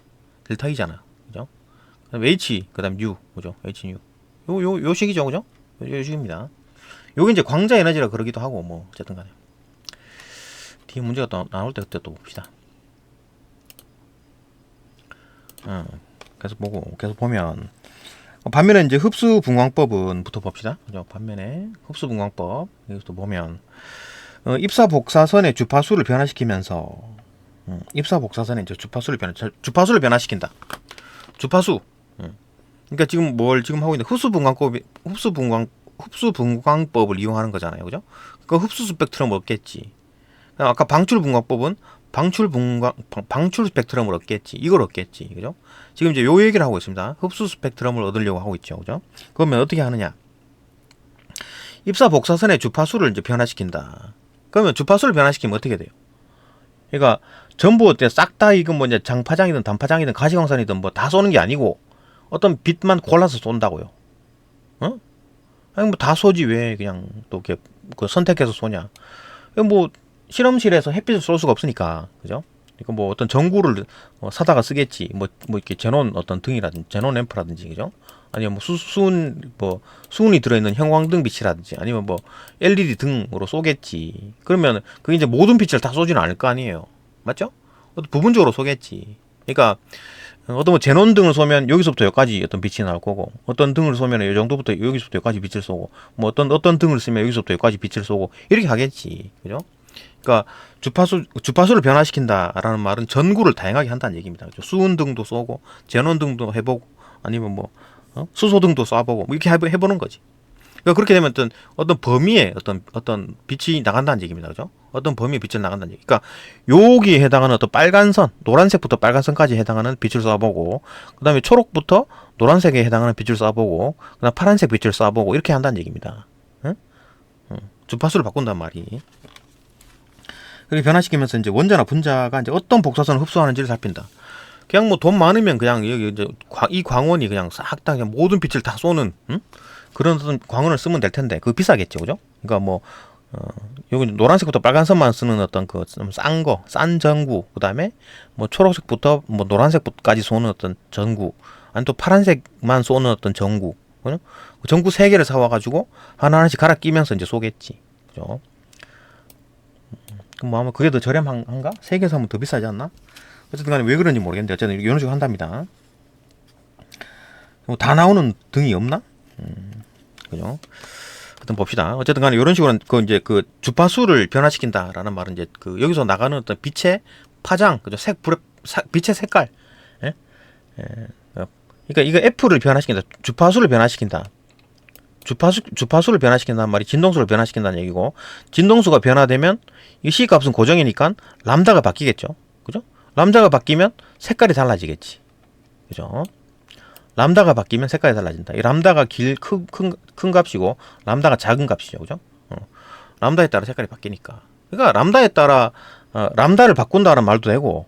S1: 델타 E잖아, 그죠? 그다음 H, 그다음 U, 그죠? HU. 요 식이죠, 그죠? 요 식입니다. 요게 이제 광자 에너지라 그러기도 하고, 뭐, 어쨌든 간에. 뒤에 문제가 또 나올 때 그때 또 봅시다. 계속 보면. 반면에 이제 흡수분광법은부터 봅시다. 그죠? 반면에 흡수분광법. 여기서 보면, 입사복사선의 주파수를 변화시키면서, 입사복사선의 이제 주파수를 변화시킨다. 주파수. 그러니까 지금 하고 있는 흡수분광법을 이용하는 거잖아요, 그죠? 그 흡수 스펙트럼을 얻겠지. 아까 방출분광법은 방출 스펙트럼을 얻겠지. 이걸 얻겠지, 그죠? 지금 이제 요 얘기를 하고 있습니다. 흡수 스펙트럼을 얻으려고 하고 있죠, 그죠? 그러면 어떻게 하느냐? 입사 복사선의 주파수를 이제 변화시킨다. 그러면 주파수를 변화시키면 어떻게 돼요? 그러니까 전부 싹 다 이건 뭐 이제 장파장이든 단파장이든 가시광선이든 뭐 다 쏘는 게 아니고 어떤 빛만 골라서 쏜다고요. 아니 뭐 다 쏘지 왜 그냥 또 이렇게 그 선택해서 쏘냐? 뭐 실험실에서 햇빛을 쏠 수가 없으니까, 그죠? 이거 뭐 어떤 전구를 사다가 쓰겠지. 뭐 이렇게 제논 어떤 등이라든지 제논 램프라든지 그죠? 아니면 뭐 수은이 들어있는 형광등 빛이라든지 아니면 뭐 LED 등으로 쏘겠지. 그러면 그게 이제 모든 빛을 다 쏘지는 않을 거 아니에요. 맞죠? 부분적으로 쏘겠지. 그러니까 어떤 뭐 제논 등을 쏘면 여기서부터 여기까지 어떤 빛이 나올 거고, 어떤 등을 쏘면 이 정도부터 여기서부터 여기까지 빛을 쏘고, 뭐 어떤 등을 쓰면 여기서부터 여기까지 빛을 쏘고 이렇게 하겠지. 그죠? 그러니까 주파수를 변화시킨다라는 말은 전구를 다양하게 한다는 얘기입니다. 그죠? 수은등도 쏘고 제논등도 해보고 아니면 뭐 수소등도 쏴보고 뭐 이렇게 해보는 거지. 그러니까 그렇게 되면 어떤 범위에 어떤 빛이 나간다는 얘기입니다. 그죠? 어떤 범위에 빛을 나간다는 얘기. 그러니까 여기에 해당하는 어떤 빨간 선, 노란색부터 빨간 선까지 해당하는 빛을 쏴보고, 그 다음에 초록부터 노란색에 해당하는 빛을 쏴보고, 그 다음 파란색 빛을 쏴보고 이렇게 한다는 얘기입니다. 응? 주파수를 바꾼단 말이. 그렇게 변화시키면서 이제 원자나 분자가 이제 어떤 복사선을 흡수하는지를 살핀다. 그냥 뭐 돈 많으면 그냥 여기 이제 이 광원이 그냥 싹 다 그냥 모든 빛을 다 쏘는 그런 어떤 광원을 쓰면 될 텐데 그거 비싸겠죠, 그죠? 그러니까 뭐 여기 노란색부터 빨간 선만 쓰는 어떤 그 싼 전구, 그 다음에 뭐 초록색부터 뭐 노란색까지 쏘는 어떤 전구, 아니 또 파란색만 쏘는 어떤 전구, 그죠? 전구 3개를 사와가지고 하나하나씩 갈아 끼면서 이제 쏘겠지, 그죠? 그럼 뭐 아마 그게 더 저렴한가? 3개 사면 더 비싸지 않나? 어쨌든 간에 왜 그런지 모르겠는데 어쨌든 이런 식으로 한답니다. 뭐 다 나오는 등이 없나? 그죠? 어떤 봅시다. 어쨌든 간에 이런 식으로 이제 그 주파수를 변화시킨다라는 말은 이제 그 여기서 나가는 어떤 빛의 파장, 그죠? 빛의 색깔. 예? 그러니까 이거 F를 변화시킨다. 주파수를 변화시킨다. 주파수를 변화시킨다는 말이 진동수를 변화시킨다는 얘기고, 진동수가 변화되면 이 C 값은 고정이니까 람다가 바뀌겠죠. 그죠? 람다가 바뀌면 색깔이 달라지겠지. 그죠? 람다가 바뀌면 색깔이 달라진다. 이 람다가 큰 값이고 람다가 작은 값이죠. 그죠? 람다에 따라 색깔이 바뀌니까. 그러니까 람다에 따라 람다를 바꾼다는 말도 되고,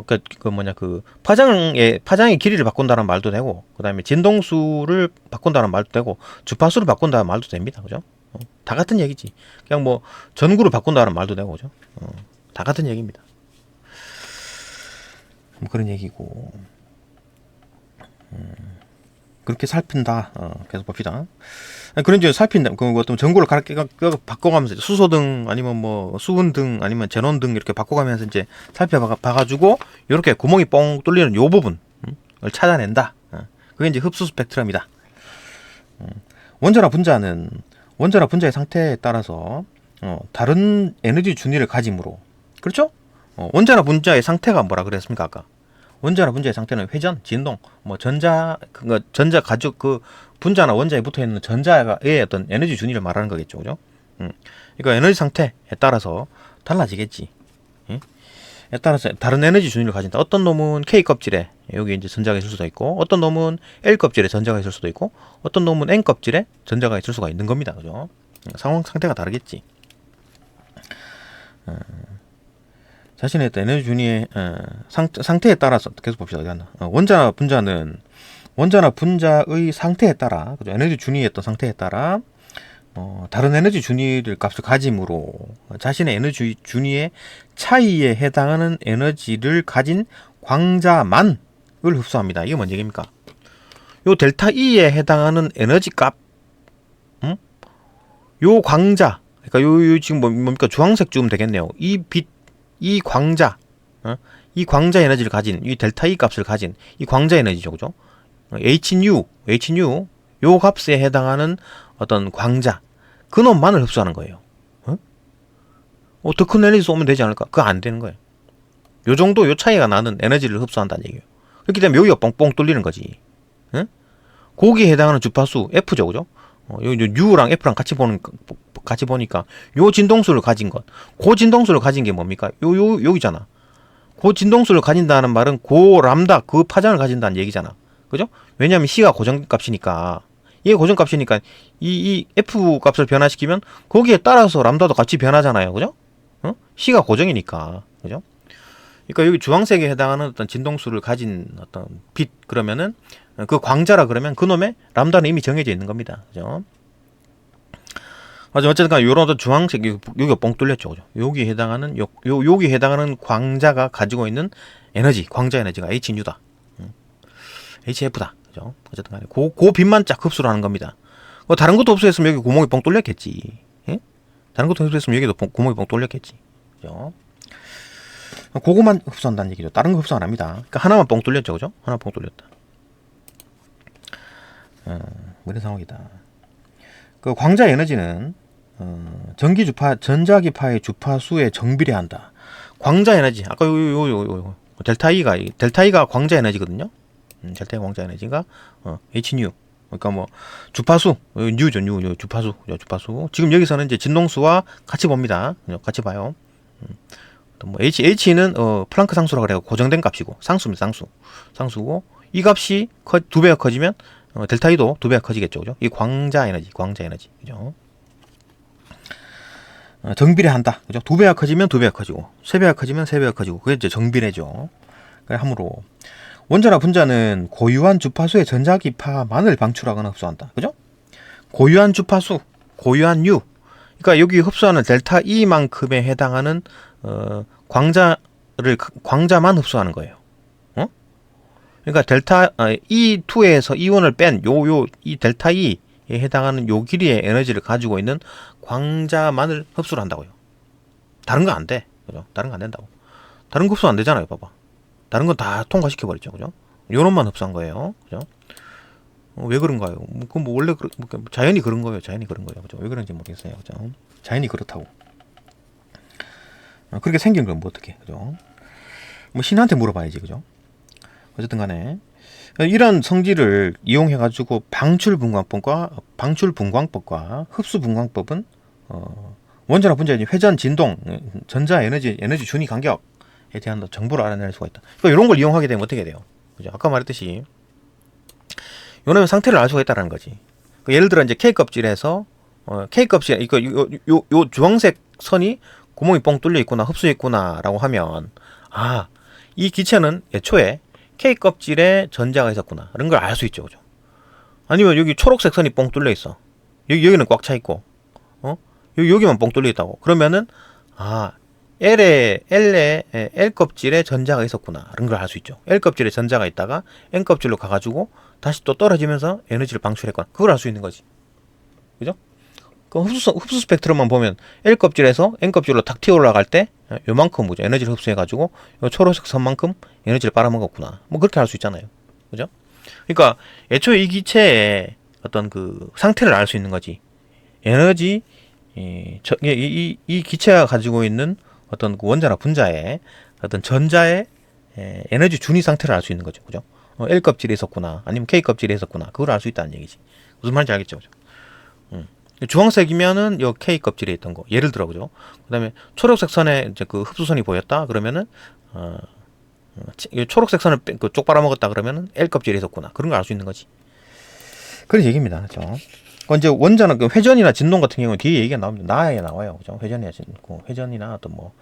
S1: 그 파장의 길이를 바꾼다는 말도 되고, 그 다음에 진동수를 바꾼다는 말도 되고, 주파수를 바꾼다는 말도 됩니다. 그죠? 다 같은 얘기지. 그냥 뭐 전구를 바꾼다는 말도 되고, 그죠? 다 같은 얘기입니다. 뭐 그런 얘기고. 그렇게 살핀다. 계속 봅시다. 그런 이제 살핀다. 그 어떤 전구를 바꿔가면서 수소등 아니면 뭐 수은등 아니면 제논등 이렇게 바꿔가면서 이제 살펴봐가지고 이렇게 구멍이 뻥 뚫리는 요 부분을 찾아낸다. 그게 이제 흡수 스펙트럼이다. 원자나 분자의 상태에 따라서 다른 에너지 준위를 가짐으로, 그렇죠? 원자나 분자의 상태가 뭐라 그랬습니까 아까? 원자나 분자의 상태는 회전, 진동, 뭐 전자 가죽 그 분자나 원자에 붙어 있는 전자의 어떤 에너지 준위를 말하는 거겠죠, 그죠? 그러니까 에너지 상태에 따라서 달라지겠지. 에 따라서 다른 에너지 준위를 가진다. 어떤 놈은 K 껍질에 여기 이제 전자가 있을 수도 있고, 어떤 놈은 L 껍질에 전자가 있을 수도 있고, 어떤 놈은 N 껍질에 전자가 있을 수가 있는 겁니다, 그죠? 상태가 다르겠지. 자신의 에너지 준위의 상태에 따라서 계속 봅시다. 어디 갔나? 원자나 분자의 상태에 따라, 그죠? 에너지 준위의 어떤 상태에 따라 다른 에너지 준위를 값을 가짐으로 자신의 에너지 준위의 차이에 해당하는 에너지를 가진 광자만을 흡수합니다. 이게 뭔 얘기입니까? 요 델타 E에 해당하는 에너지 값, 요 광자, 그러니까 요 지금 뭡니까? 주황색 주면 되겠네요. 이 광자 에너지를 가진, 이 델타 E 값을 가진 이 광자 에너지죠, 그죠? Hnu 요 값에 해당하는 어떤 광자, 그 놈만을 흡수하는 거예요. 더 큰 에너지 쏘면 되지 않을까? 그거 안 되는 거예요. 요 정도 요 차이가 나는 에너지를 흡수한다는 얘기예요. 그렇기 때문에 여기가 뻥뻥 뚫리는 거지. 거기에 해당하는 주파수 F죠, 그죠? 여기 U랑 F랑 같이 보니까 요 진동수를 가진 것, 그 진동수를 가진 게 뭡니까? 여기잖아. 그 진동수를 가진다는 말은 그 람다, 그 파장을 가진다는 얘기잖아. 그죠? 왜냐하면 C가 고정값이니까. 이게 고정값이니까 이 F 값을 변화시키면 거기에 따라서 람다도 같이 변하잖아요. 그죠? C가 고정이니까. 그죠? 그러니까 여기 주황색에 해당하는 어떤 진동수를 가진 어떤 빛, 그러면은 그 광자라 그러면 그놈의 람다는 이미 정해져 있는 겁니다. 그죠? 맞아. 어쨌든 요런 주황색 여기가 뻥 뚫렸죠. 그죠? 여기 해당하는 광자가 가지고 있는 에너지, 광자 에너지가 HNU다. HF다. 그죠? 어쨌든 간에 그 빛만 쫙 흡수를 하는 겁니다. 다른 것도 흡수했으면 여기 구멍이 뻥 뚫렸겠지. 예? 다른 것도 흡수했으면 여기도 구멍이 뻥 뚫렸겠지. 그죠? 그거만 흡수한다는 얘기죠. 다른 거 흡수 안 합니다. 그러니까 하나만 뻥 뚫렸죠. 그죠? 하나 뻥 뚫렸다. 뭐 이런 상황이다. 그 광자 에너지는 전기 주파, 전자기파의 주파수에 정비례한다. 광자 에너지, 아까 요 델타 E가 광자 에너지거든요. 델타 E 광자 에너지가 H뉴. 그러니까 뭐 주파수, 뉴죠, 뉴 주파수. 지금 여기서는 이제 진동수와 같이 봅니다. 같이 봐요. 또 뭐 H는 플랑크 상수라 그래요. 고정된 값이고 상수입니다. 상수고 이 값이 2배가 커지면 델타 E도 2배가 커지겠죠. 그죠? 이 광자 에너지. 그죠? 정비례한다. 그죠? 2배가 커지면 2배가 커지고 3배가 커지면 3배가 커지고 그게 이제 정비례죠. 함으로 원자나 분자는 고유한 주파수의 전자기파만을 방출하거나 흡수한다. 그죠? 고유한 주파수, 고유한 U. 그러니까 여기 흡수하는 델타 E만큼에 해당하는 광자만 흡수하는 거예요. 그러니까 델타 E2에서 E1을 뺀 이 델타 E에 해당하는 요 길이의 에너지를 가지고 있는 광자만을 흡수를 한다고요. 다른 거 안 돼. 그죠? 다른 거 안 된다고. 다른 거 흡수 안 되잖아요. 봐봐. 다른 건 다 통과시켜 버리죠. 그죠? 요놈만 흡수한 거예요. 그죠? 왜 그런가요? 그건 뭐 원래 자연이 그런 거예요. 그죠? 왜 그런지 모르겠어요. 그죠? 자연이 그렇다고. 그렇게 생긴 건 뭐 어떻게? 그죠? 뭐 신한테 물어봐야지. 그죠? 어쨌든 간에 이런 성질을 이용해 가지고 방출분광법과 흡수분광법은 원자나 분자의 회전, 진동, 전자 에너지 준위 간격에 대한 정보를 알아낼 수가 있다. 그러니까 이런 걸 이용하게 되면 어떻게 돼요? 그죠? 아까 말했듯이 요놈의 상태를 알 수가 있다는 거지. 예를 들어 이제 K 껍질에서 K 껍질 이거 요 주황색 선이 구멍이 뻥 뚫려 있구나, 흡수해 있구나라고 하면 이 기체는 애초에 K 껍질에 전자가 있었구나 이런 걸 알 수 있죠. 그죠? 아니면 여기 초록색 선이 뻥 뚫려 있어. 여기는 꽉 차 있고 여기만 뻥 뚫려 있다고. 그러면은 L 껍질에 전자가 있었구나 이런 걸 알 수 있죠. L 껍질에 전자가 있다가 N 껍질로 가가지고 다시 또 떨어지면서 에너지를 방출했거나 그걸 알 수 있는 거지. 그죠? 그 흡수 스펙트럼만 보면 L 껍질에서 N 껍질로 탁 튀어 올라갈 때 요만큼 뭐죠? 에너지를 흡수해가지고 요 초록색 선만큼 에너지를 빨아먹었구나. 뭐 그렇게 알 수 있잖아요. 그죠? 그러니까 애초에 이 기체의 어떤 그 상태를 알 수 있는 거지. 에너지 이 기체가 가지고 있는 어떤 그 원자나 분자의 어떤 전자의 에너지 준위 상태를 알 수 있는 거죠. 그죠? L 껍질에 있었구나. 아니면 K 껍질에 있었구나. 그걸 알 수 있다는 얘기지. 무슨 말인지 알겠죠? 그죠? 주황색이면은 요 K 껍질에 있던 거. 예를 들어 그죠? 그다음에 초록색 선에 이제 그 흡수선이 보였다. 그러면은 초록색 선을 쪽 빨아먹었다 그러면은 L 껍질에 있었구나. 그런 걸 알 수 있는 거지. 그런 얘기입니다. 그죠? 이제 원자는 그 회전이나 진동 같은 경우는 뒤에 얘기가 나옵니다. 나와요. 그죠? 회전이나 어떤 뭐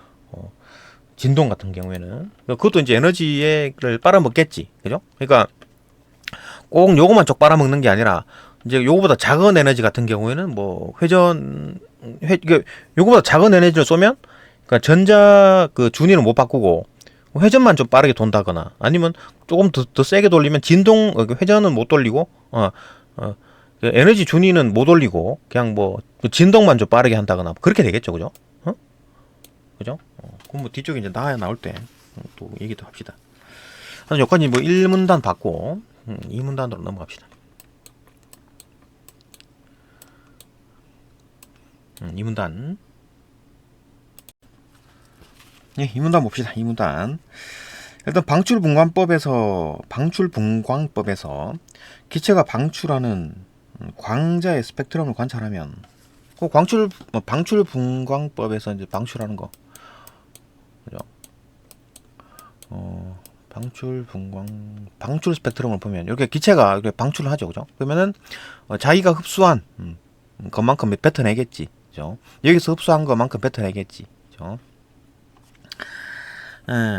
S1: 진동 같은 경우에는 그것도 이제 에너지를 빨아먹겠지. 그죠? 그러니까 꼭 요거만 쪽 빨아먹는 게 아니라 이제 요거보다 작은 에너지 같은 경우에는 뭐 요거보다 작은 에너지를 쏘면 그러니까 전자 그 준위는 못 바꾸고 회전만 좀 빠르게 돈다거나 아니면 조금 더 세게 돌리면 회전은 못 돌리고 에너지 준위는 못 올리고 그냥 뭐 진동만 좀 빠르게 한다거나 그렇게 되겠죠. 그죠? 그죠? 그럼 뭐 뒤쪽에 이제 나올 때 또 얘기도 합시다. 여기까지 뭐 1문단 받고 2문단으로 넘어갑시다. 2문단. 예, 2문단 봅시다. 2문단. 일단 방출분광법에서 기체가 방출하는 광자의 스펙트럼을 관찰하면 그 방출분광법에서 이제 방출하는 거. 그죠? 방출 스펙트럼을 보면 이렇게 기체가 이렇게 방출을 하죠. 그죠? 그러면은 자기가 흡수한 것만큼 뱉어내겠지. 그죠? 여기서 흡수한 것만큼 뱉어내겠지. 그죠?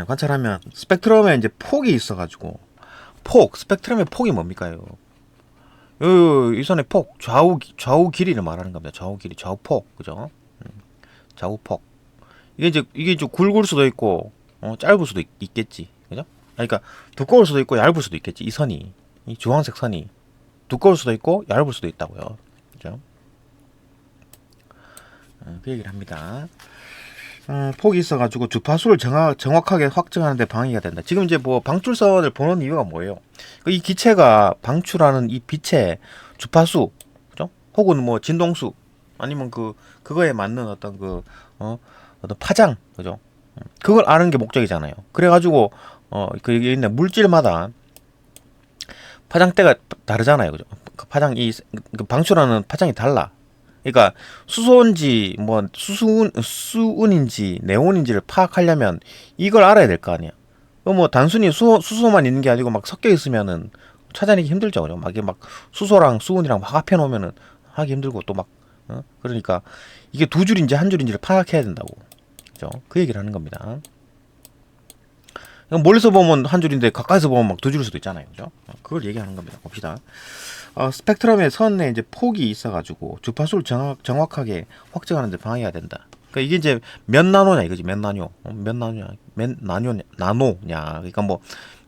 S1: 관찰하면 스펙트럼에 이제 폭이 있어가지고 스펙트럼의 폭이 뭡니까? 이 선의 폭, 좌우 길이를 말하는 겁니다. 좌우 길이, 좌우 폭, 그죠? 좌우 폭. 이게 좀 굵을 수도 있고, 짧을 수도 있겠지, 그죠? 아니, 그러니까 두꺼울 수도 있고 얇을 수도 있겠지. 이 선이, 이 주황색 선이 두꺼울 수도 있고 얇을 수도 있다고요, 그죠? 그 얘기를 합니다. 폭이 있어가지고 주파수를 정확하게 확정하는데 방해가 된다. 지금 이제 뭐 방출선을 보는 이유가 뭐예요? 이 기체가 방출하는 이 빛의 주파수, 그죠? 혹은 뭐 진동수, 아니면 그거에 맞는 어떤 어떤 파장, 그죠? 그걸 아는 게 목적이잖아요. 그래가지고 여기 있는 물질마다 파장대가 다르잖아요, 그죠? 그 파장 그 방출하는 파장이 달라. 그러니까 수소인지 뭐 수은인지 네온인지를 파악하려면 이걸 알아야 될 거 아니야. 뭐 단순히 수소만 있는 게 아니고 막 섞여 있으면은 찾아내기 힘들죠. 그죠? 막 이게 막 수소랑 수은이랑 막 합해 놓으면은 하기 힘들고 또 막 그러니까 이게 두 줄인지 한 줄인지를 파악해야 된다고. 그죠? 그 얘기를 하는 겁니다. 멀리서 보면 한 줄인데 가까이서 보면 막 두 줄일 수도 있잖아요. 그죠? 그걸 얘기하는 겁니다. 봅시다. 스펙트럼의 선에 이제 폭이 있어가지고 주파수를 정확하게 확정하는데 방해가 된다. 그러니까 이게 이제 몇 나노냐 이거지. 몇 나노, 몇 나노냐, 몇 나노냐. 그러니까 뭐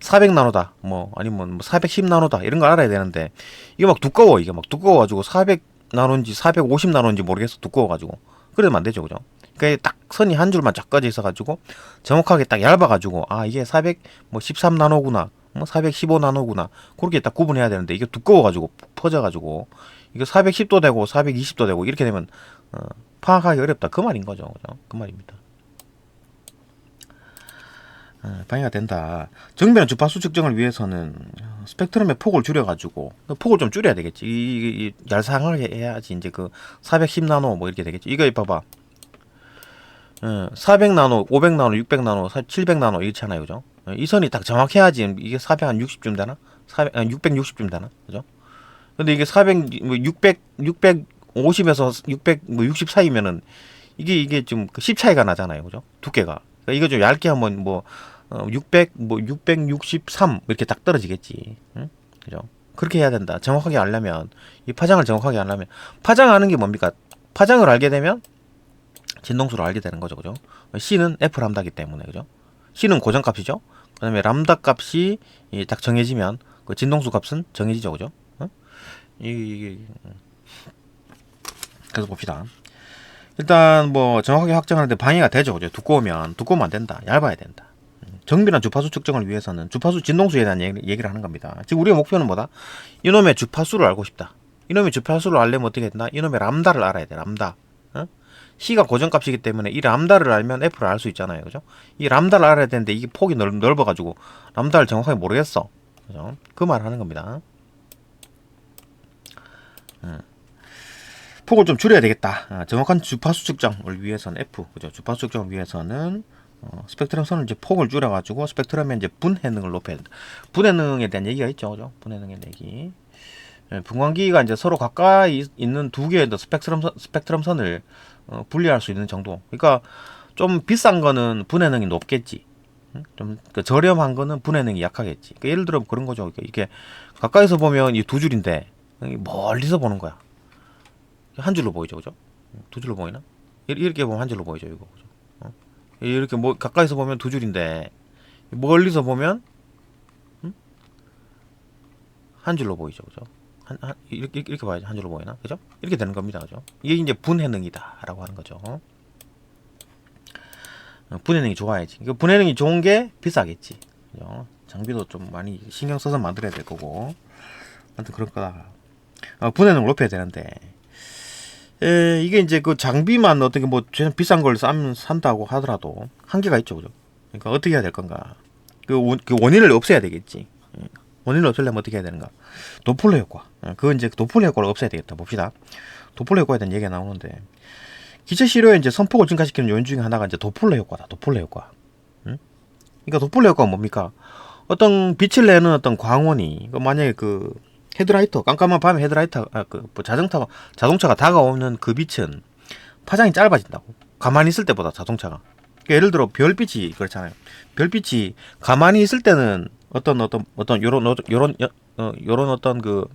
S1: 400 나노다, 뭐 아니면 뭐 410 나노다 이런 걸 알아야 되는데 이게 막 두꺼워. 이게 막 두꺼워가지고 400 나노인지 450 나노인지 모르겠어. 두꺼워가지고 그러면 안 되죠, 그죠? 그러니까 딱 선이 한 줄만 쫙 꺼져 있어가지고 정확하게 딱 얇아가지고 이게 400 뭐 13 나노구나. 뭐 415 나노구나. 그렇게 딱 구분해야 되는데 이게 두꺼워가지고 퍼져가지고 이게 410도 되고 420도 되고 이렇게 되면 파악하기 어렵다. 그 말인 거죠. 그죠? 그 말입니다. 방해가 된다. 정밀한 주파수 측정을 위해서는 스펙트럼의 폭을 줄여가지고 폭을 좀 줄여야 되겠지. 이 얄쌍하게 해야지 이제 그 410 나노 뭐 이렇게 되겠지. 이거 봐봐. 400 나노, 500 나노, 600 나노, 700 나노 이렇잖아요, 그죠? 이 선이 딱 정확해야지 이게 460쯤 되나? 660쯤 되나? 그죠? 근데 이게 400, 뭐 650에서 600, 뭐 60 사이면은 이게 좀 십 차이가 나잖아요, 그죠? 두께가. 그러니까 이거 좀 얇게 하면 뭐 600, 뭐 663 이렇게 딱 떨어지겠지, 응? 그죠? 그렇게 해야 된다. 정확하게 알려면 이 파장을 정확하게 알려면 파장 아는 게 뭡니까? 파장을 알게 되면 진동수를 알게 되는 거죠, 그죠? C는 F 람다기 때문에, 그죠? C는 고정값이죠. 그다음에 람다 값이 딱 정해지면 그 진동수 값은 정해지죠, 그죠? 이게 그래서 봅시다. 일단 뭐 정확하게 확정하는데 방해가 되죠, 그죠? 두꺼우면 안 된다, 얇아야 된다. 정밀한 주파수 측정을 위해서는 주파수 진동수에 대한 얘기를 하는 겁니다. 지금 우리의 목표는 뭐다? 이놈의 주파수를 알고 싶다. 이놈의 주파수를 알려면 어떻게 된다? 이놈의 람다를 알아야 돼, 람다. C가 고정값이기 때문에 이 람다를 알면 F를 알 수 있잖아요, 그죠? 이 람다를 알아야 되는데 이게 폭이 넓어가지고 람다를 정확하게 모르겠어, 그죠? 그 말을 하는 겁니다. 폭을 좀 줄여야 되겠다. 정확한 주파수 측정을 위해서는 F, 그죠? 주파수 측정을 위해서는 스펙트럼 선을 이제 폭을 줄여가지고 스펙트럼의 이제 분해능을 높여야 된다. 분해능에 대한 얘기가 있죠, 그죠? 분해능의 얘기. 분광기가 이제 서로 가까이 있는 두 개의 스펙트럼 선을 분리할 수 있는 정도. 그러니까 좀 비싼 거는 분해능이 높겠지. 좀 저렴한 거는 분해능이 약하겠지. 그러니까 예를 들어 그런 거죠. 그러니까 이게 가까이서 보면 이 두 줄인데 멀리서 보는 거야. 한 줄로 보이죠, 그죠? 두 줄로 보이나? 이렇게 보면 한 줄로 보이죠, 이거. 그죠? 이렇게 뭐 가까이서 보면 두 줄인데 멀리서 보면 한 줄로 보이죠, 그죠? 이렇게 봐야지 한 줄로 보이나, 그죠? 이렇게 되는 겁니다, 그죠? 이게 이제 분해능이다라고 하는 거죠. 분해능이 좋아야지. 분해능이 좋은 게 비싸겠지, 그죠? 장비도 좀 많이 신경 써서 만들어야 될 거고, 아무튼 그럴 거다. 분해능을 높여야 되는데, 이게 이제 그 장비만 어떻게 뭐 비싼 걸 산다고 하더라도 한계가 있죠, 그죠? 그러니까 어떻게 해야 될 건가? 그 원인을 없애야 되겠지. 원인을 없애려면 어떻게 해야 되는가? 도플러 효과. 그건 이제 도플러 효과를 없애야 되겠다. 봅시다. 도플러 효과에 대한 얘기가 나오는데, 기체 시료에 이제 선폭을 증가시키는 요인 중에 하나가 이제 도플러 효과다. 도플러 효과. 그러니까 도플러 효과가 뭡니까? 어떤 빛을 내는 어떤 광원이, 만약에 그 헤드라이터, 깜깜한 밤에 헤드라이터, 뭐 자동차가 다가오는 그 빛은 파장이 짧아진다고. 가만히 있을 때보다 자동차가. 그러니까 예를 들어 별빛이 그렇잖아요. 별빛이 가만히 있을 때는 요런 어떤 그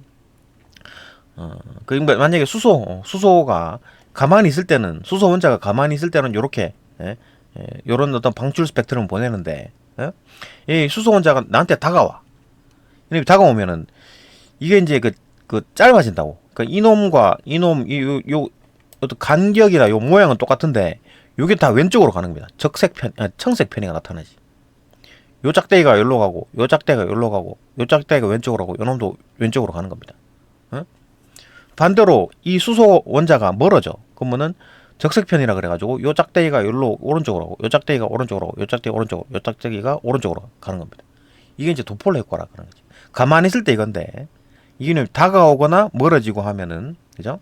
S1: 그러니까 만약에 수소가 가만히 있을 때는, 수소 원자가 가만히 있을 때는 요렇게, 예? 예, 요런 어떤 방출 스펙트럼을 보내는데, 예? 이 수소 원자가 나한테 다가와. 이렇게 다가오면은, 이게 이제 그 짧아진다고. 그러니까 어떤 간격이나 요 모양은 똑같은데, 요게 다 왼쪽으로 가는 겁니다. 청색 편이가 나타나지. 요 짝대기가 여기로 가고, 요 짝대기가 여기로 가고, 요 짝대기가 왼쪽으로 가고, 요 놈도 왼쪽으로 가는 겁니다. 어? 반대로 이 수소 원자가 멀어져. 그러면은 적색편이라 그래가지고 요 짝대기가 여기로 오른쪽으로 가고, 요 짝대기가 오른쪽으로 가고, 요 짝대기가 오른쪽으로, 요 짝대기가 오른쪽으로 가는 겁니다. 이게 이제 도폴 효과라 그러는 거지. 가만히 있을 때 이건데, 이게 다가오거나 멀어지고 하면은, 그죠?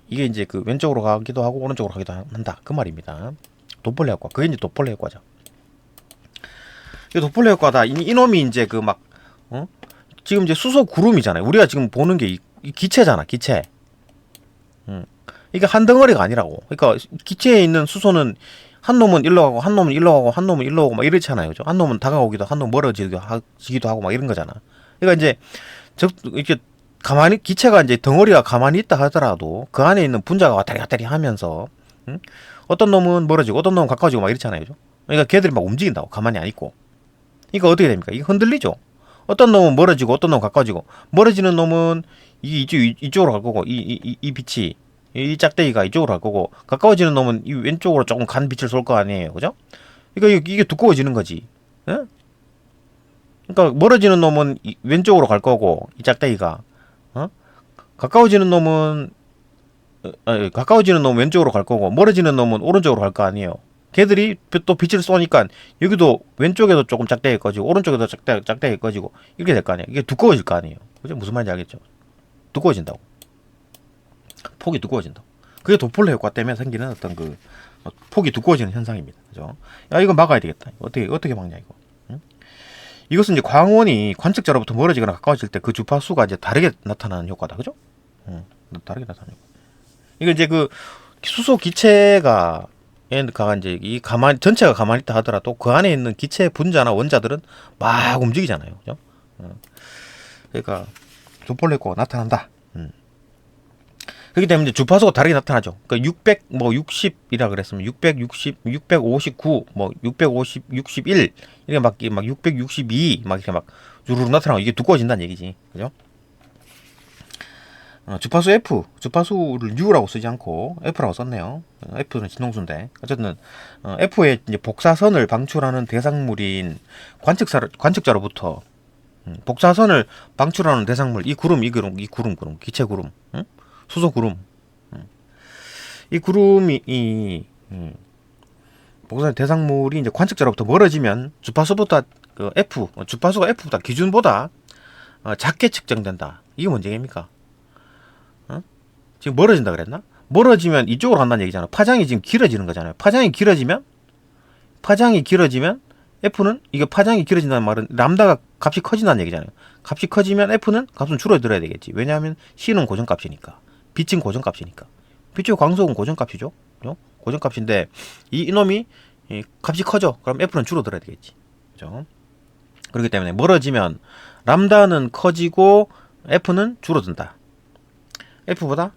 S1: 이게 이제 그 왼쪽으로 가기도 하고 오른쪽으로 가기도 한다 그 말입니다. 도폴레 효과, 그게 이제 도폴레 효과죠. 이 도폴레 효과다. 이놈이 이제 그 막 지금 이제 수소 구름이잖아요. 우리가 지금 보는 게 이 기체잖아, 기체. 이게 한 덩어리가 아니라고. 그러니까 기체에 있는 수소는 한 놈은 일로 가고 한 놈은 일로 가고 한 놈은 일로 오고 막 이렇잖아요, 그죠? 한 놈은 다가오기도 한 놈은 멀어지기도 하고 막 이런 거잖아. 그러니까 이제 이렇게 가만히 기체가 이제 덩어리가 가만히 있다 하더라도 그 안에 있는 분자가 왔다리 갔다리 하면서 어떤 놈은 멀어지고 어떤 놈은 가까워지고 막 이렇잖아요, 그죠? 그러니까 걔들이 막 움직인다고, 가만히 안 있고. 그러니까 어떻게 됩니까? 이게 흔들리죠. 어떤 놈은 멀어지고 어떤 놈은 가까워지고, 멀어지는 놈은 이쪽으로 갈 거고, 이 빛이 이 짝대기가 이쪽으로 갈 거고, 가까워지는 놈은 이 왼쪽으로 조금 간 빛을 쏠 거 아니에요, 그죠? 그러니까 이게 두꺼워지는 거지. 예? 그러니까 멀어지는 놈은 왼쪽으로 갈 거고, 이 짝대기가 가까워지는 놈은 가까워지는 놈은 왼쪽으로 갈 거고, 멀어지는 놈은 오른쪽으로 갈 거 아니에요. 걔들이 또 빛을 쏘니까 여기도 왼쪽에도 조금 짝대기 꺼지고 오른쪽에도 짝대기 꺼지고 이렇게 될 거 아니에요. 이게 두꺼워질 거 아니에요. 그죠? 무슨 말인지 알겠죠? 두꺼워진다고. 폭이 두꺼워진다고. 그게 도플러 효과 때문에 생기는 어떤 그 폭이 두꺼워지는 현상입니다. 그죠? 야, 이거 막아야 되겠다. 어떻게 막냐 이거. 응? 이것은 이제 광원이 관측자로부터 멀어지거나 가까워질 때 그 주파수가 이제 다르게 나타나는 효과다. 그죠? 다르게 나타나는 효과. 이거 이제 그 수소 기체가 이제 전체가 가만히 있다 하더라도 그 안에 있는 기체 분자나 원자들은 막 움직이잖아요. 그죠? 그러니까 도플러 효과가 나타난다. 그렇기 때문에 주파수가 다르게 나타나죠. 그러니까 60이라 그랬으면 660, 659, 650, 61 이렇게 막 662 막 이렇게 막 주르륵 나타나고 이게 두꺼워진다는 얘기지. 그죠? 주파수 F, 주파수를 U라고 쓰지 않고 F라고 썼네요. F는 진동수인데 어쨌든 F의 이제 복사선을 방출하는 대상물인 관측자로부터 복사선을 방출하는 대상물, 이 구름, 기체 구름, 수소 구름, 이 구름이 복사선 대상물이 이제 관측자로부터 멀어지면 주파수가 F보다 기준보다 작게 측정된다. 이게 뭔 얘기입니까? 지금 멀어진다 그랬나? 멀어지면 이쪽으로 간다는 얘기잖아. 파장이 지금 길어지는 거잖아요. 파장이 길어지면 F는, 이게 파장이 길어진다는 말은 람다가 값이 커진다는 얘기잖아요. 값이 커지면 F는 값은 줄어들어야 되겠지. 왜냐하면 C는 고정값이니까. 빛은 고정값이니까. 빛의 광속은 고정값이죠. 고정값인데 이놈이 값이 커져. 그럼 F는 줄어들어야 되겠지. 그죠? 그렇기 때문에 멀어지면 람다는 커지고 F는 줄어든다. F보다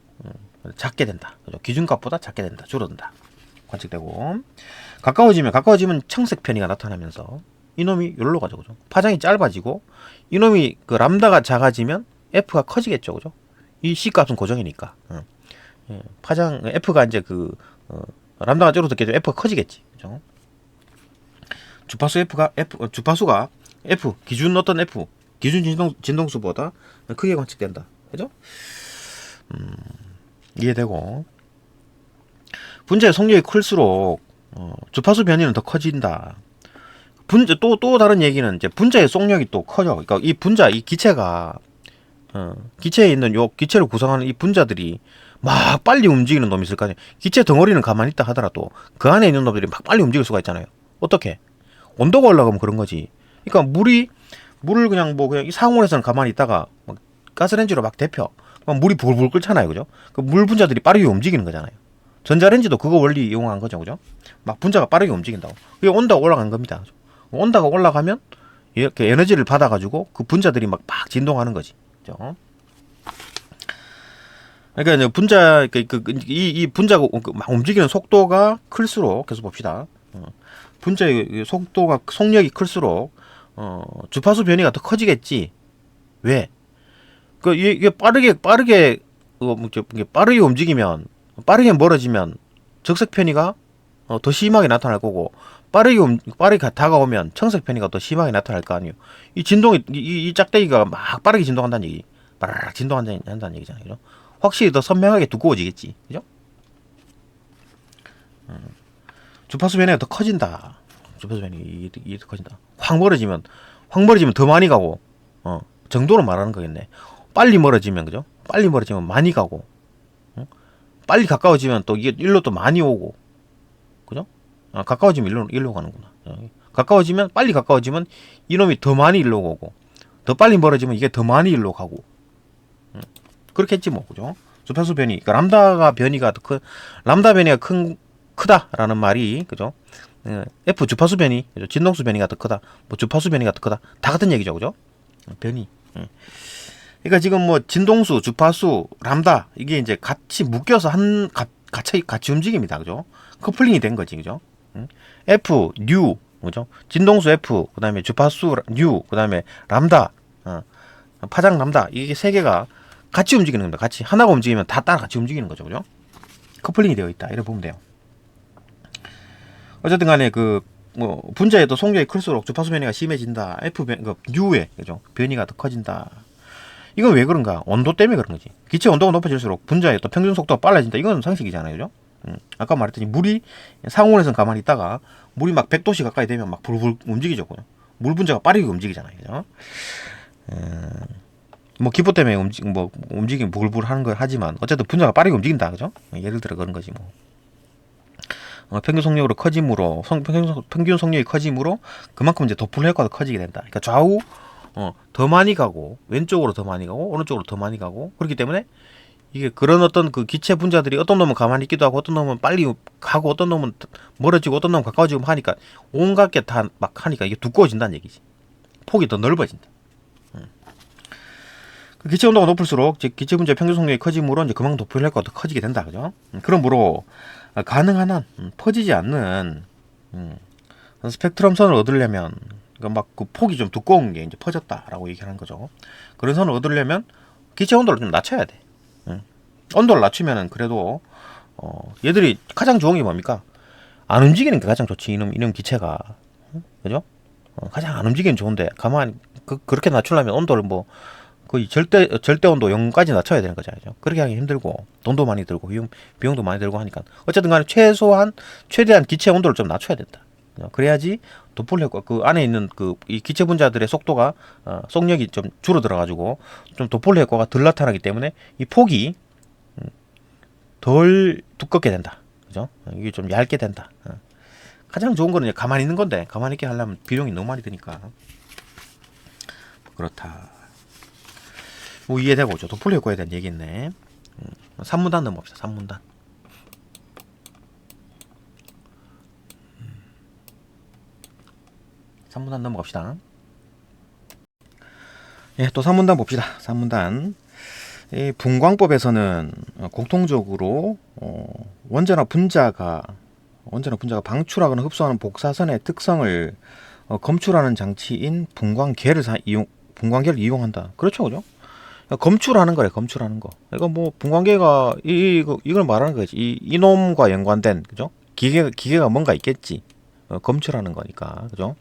S1: 작게 된다. 그죠? 기준값보다 작게 된다. 줄어든다. 관측되고, 가까워지면 청색 편이가 나타나면서 이놈이 여기로 가죠. 그죠? 파장이 짧아지고 이놈이 그 람다가 작아지면 F가 커지겠죠. 그죠? 이 C 값은 고정이니까. 파장 F가 이제 람다가 줄어들게 되면 F가 커지겠지. 그죠? 주파수가 F 기준 어떤 F 기준 진동수보다 크게 관측된다. 그죠? 이해되고, 분자의 속력이 클수록 주파수 변이는 더 커진다. 또 다른 얘기는 이제 분자의 속력이 또 커져. 그러니까 이 기체가 기체에 있는 기체를 구성하는 이 분자들이 막 빨리 움직이는 놈이 있을 거 아니에요. 기체 덩어리는 가만히 있다 하더라도 그 안에 있는 놈들이 막 빨리 움직일 수가 있잖아요. 어떻게? 온도가 올라가면 그런 거지. 그러니까 물을 그냥 이 상온에서는 가만히 있다가 막 가스레인지로 막 데펴. 물이 불불 끓잖아요. 그죠? 그 물 분자들이 빠르게 움직이는 거잖아요. 전자레인지도 그거 원리 이용한 거죠. 그죠? 막 분자가 빠르게 움직인다고. 그게 온도가 올라간 겁니다. 온도가 올라가면 이렇게 에너지를 받아가지고 그 분자들이 막 진동하는 거지. 그죠? 그러니까 이제 분자 이 분자가 막 움직이는 속도가 클수록 계속 봅시다. 분자의 속도가 속력이 클수록 주파수 변이가 더 커지겠지. 왜? 그 이게 빠르게 움직이면 빠르게 멀어지면 적색 편이가 더 심하게 나타날 거고 빠르게 다가오면 청색 편이가 더 심하게 나타날 거 아니에요. 이 진동이 이 짝대기가 막 빠르게 진동한다는 얘기, 빠르르 진동한다는 얘기잖아요. 그죠? 확실히 더 선명하게 두꺼워지겠지. 그죠? 주파수 변이가 더 커진다. 주파수 변이 이게 더 커진다. 확 멀어지면 더 많이 가고 정도로 말하는 거겠네. 빨리 멀어지면 그죠? 빨리 멀어지면 많이 가고 빨리 가까워지면 또 이게 일로 또 많이 오고 그죠? 가까워지면 일로 가는구나. 빨리 가까워지면 이놈이 더 많이 일로 오고 더 빨리 멀어지면 이게 더 많이 일로 가고 그렇겠지 뭐 그죠? 주파수 변이 그러니까 람다 변이가 크다라는 말이 그죠? F 주파수 변이 그죠? 진동수 변이가 더 크다 뭐 주파수 변이가 더 크다 다 같은 얘기죠 그죠? 변이 그러니까 지금 뭐 진동수 주파수 람다 이게 이제 같이 묶여서 같이 움직입니다 그죠? 커플링이 된 거지 그죠? F 뉴 그죠? 진동수 F 그다음에 주파수 뉴 그다음에 람다 파장 람다 이게 세 개가 같이 움직이는 겁니다. 같이 하나가 움직이면 다 따라 같이 움직이는 거죠, 그죠? 커플링이 되어 있다 이렇게 보면 돼요. 어쨌든 간에 분자의 또 속력이 클수록 주파수 변이가 심해진다. 뉴의 그죠? 변이가 더 커진다. 이건 왜 그런가? 온도 때문에 그런 거지. 기체 온도가 높아질수록 분자의 또 평균 속도가 빨라진다. 이건 상식이잖아요, 그죠? 아까 말했더니 물이 상온에서 가만히 있다가 물이 막 100도씨 가까이 되면 막 불불 움직이죠, 그죠? 물 분자가 빠르게 움직이잖아요, 그죠? 뭐 기포 때문에 움직임 불불 하는 걸 하지만 어쨌든 분자가 빠르게 움직인다, 그죠? 예를 들어 그런 거지 뭐. 평균 속력으로 커짐으로 평균 속력이 커짐으로 그만큼 이제 도플러 효과도 커지게 된다. 그러니까 좌우 더 많이 가고 왼쪽으로 더 많이 가고 오른쪽으로 더 많이 가고 그렇기 때문에 이게 그런 어떤 그 기체 분자들이 어떤 놈은 가만히 있기도 하고 어떤 놈은 빨리 가고 어떤 놈은 멀어지고 어떤 놈은 가까워지고 하니까 온갖 게 다 막 하니까 이게 두꺼워진다는 얘기지. 폭이 더 넓어진다. 그 기체 온도가 높을수록 기체 분자의 평균 속력이 커짐으로 이제 그만큼 도플러 효과가 더 커지게 된다, 그죠? 그러므로 가능한 한 퍼지지 않는 스펙트럼 선을 얻으려면 그러니까 막 그 폭이 좀 두꺼운 게 이제 퍼졌다라고 얘기하는 거죠. 그런 선을 얻으려면 기체 온도를 좀 낮춰야 돼. 온도를 낮추면은 그래도 얘들이 가장 좋은 게 뭡니까? 안 움직이는 게 가장 좋지. 이놈 기체가 그죠? 가장 안 움직이면 좋은데 가만히 그렇게 낮추려면 온도를 뭐 거의 절대 온도 0까지 낮춰야 되는 거잖아요. 그렇게 하기 힘들고 돈도 많이 들고 비용도 많이 들고 하니까 어쨌든 간에 최대한 기체 온도를 좀 낮춰야 된다. 그래야지 도플 효과 그 안에 있는 이 기체 분자들의 속도가 속력이 좀 줄어들어 가지고 좀 도플 효과가 덜 나타나기 때문에 이 폭이 덜 두껍게 된다. 그죠? 이게 좀 얇게 된다. 가장 좋은 거는 가만히 있는 건데 가만히 있게 하려면 비용이 너무 많이 드니까 그렇다. 뭐 이해되고 죠 도플러 효과에 대한 얘기 있네. 3문단 넘어갑시다. 3문단. 넘어갑시다. 예, 또 3문단 봅시다. 3문단. 이 분광법에서는 공통적으로 원자나 분자가 방출하거나 흡수하는 복사선의 특성을 검출하는 장치인 분광계를 이용한다. 그렇죠, 그죠? 검출하는 거래, 검출하는 거. 이거 뭐 분광계가 이걸 말하는 거지. 이놈과 연관된 그죠? 기계가 뭔가 있겠지. 검출하는 거니까, 그죠?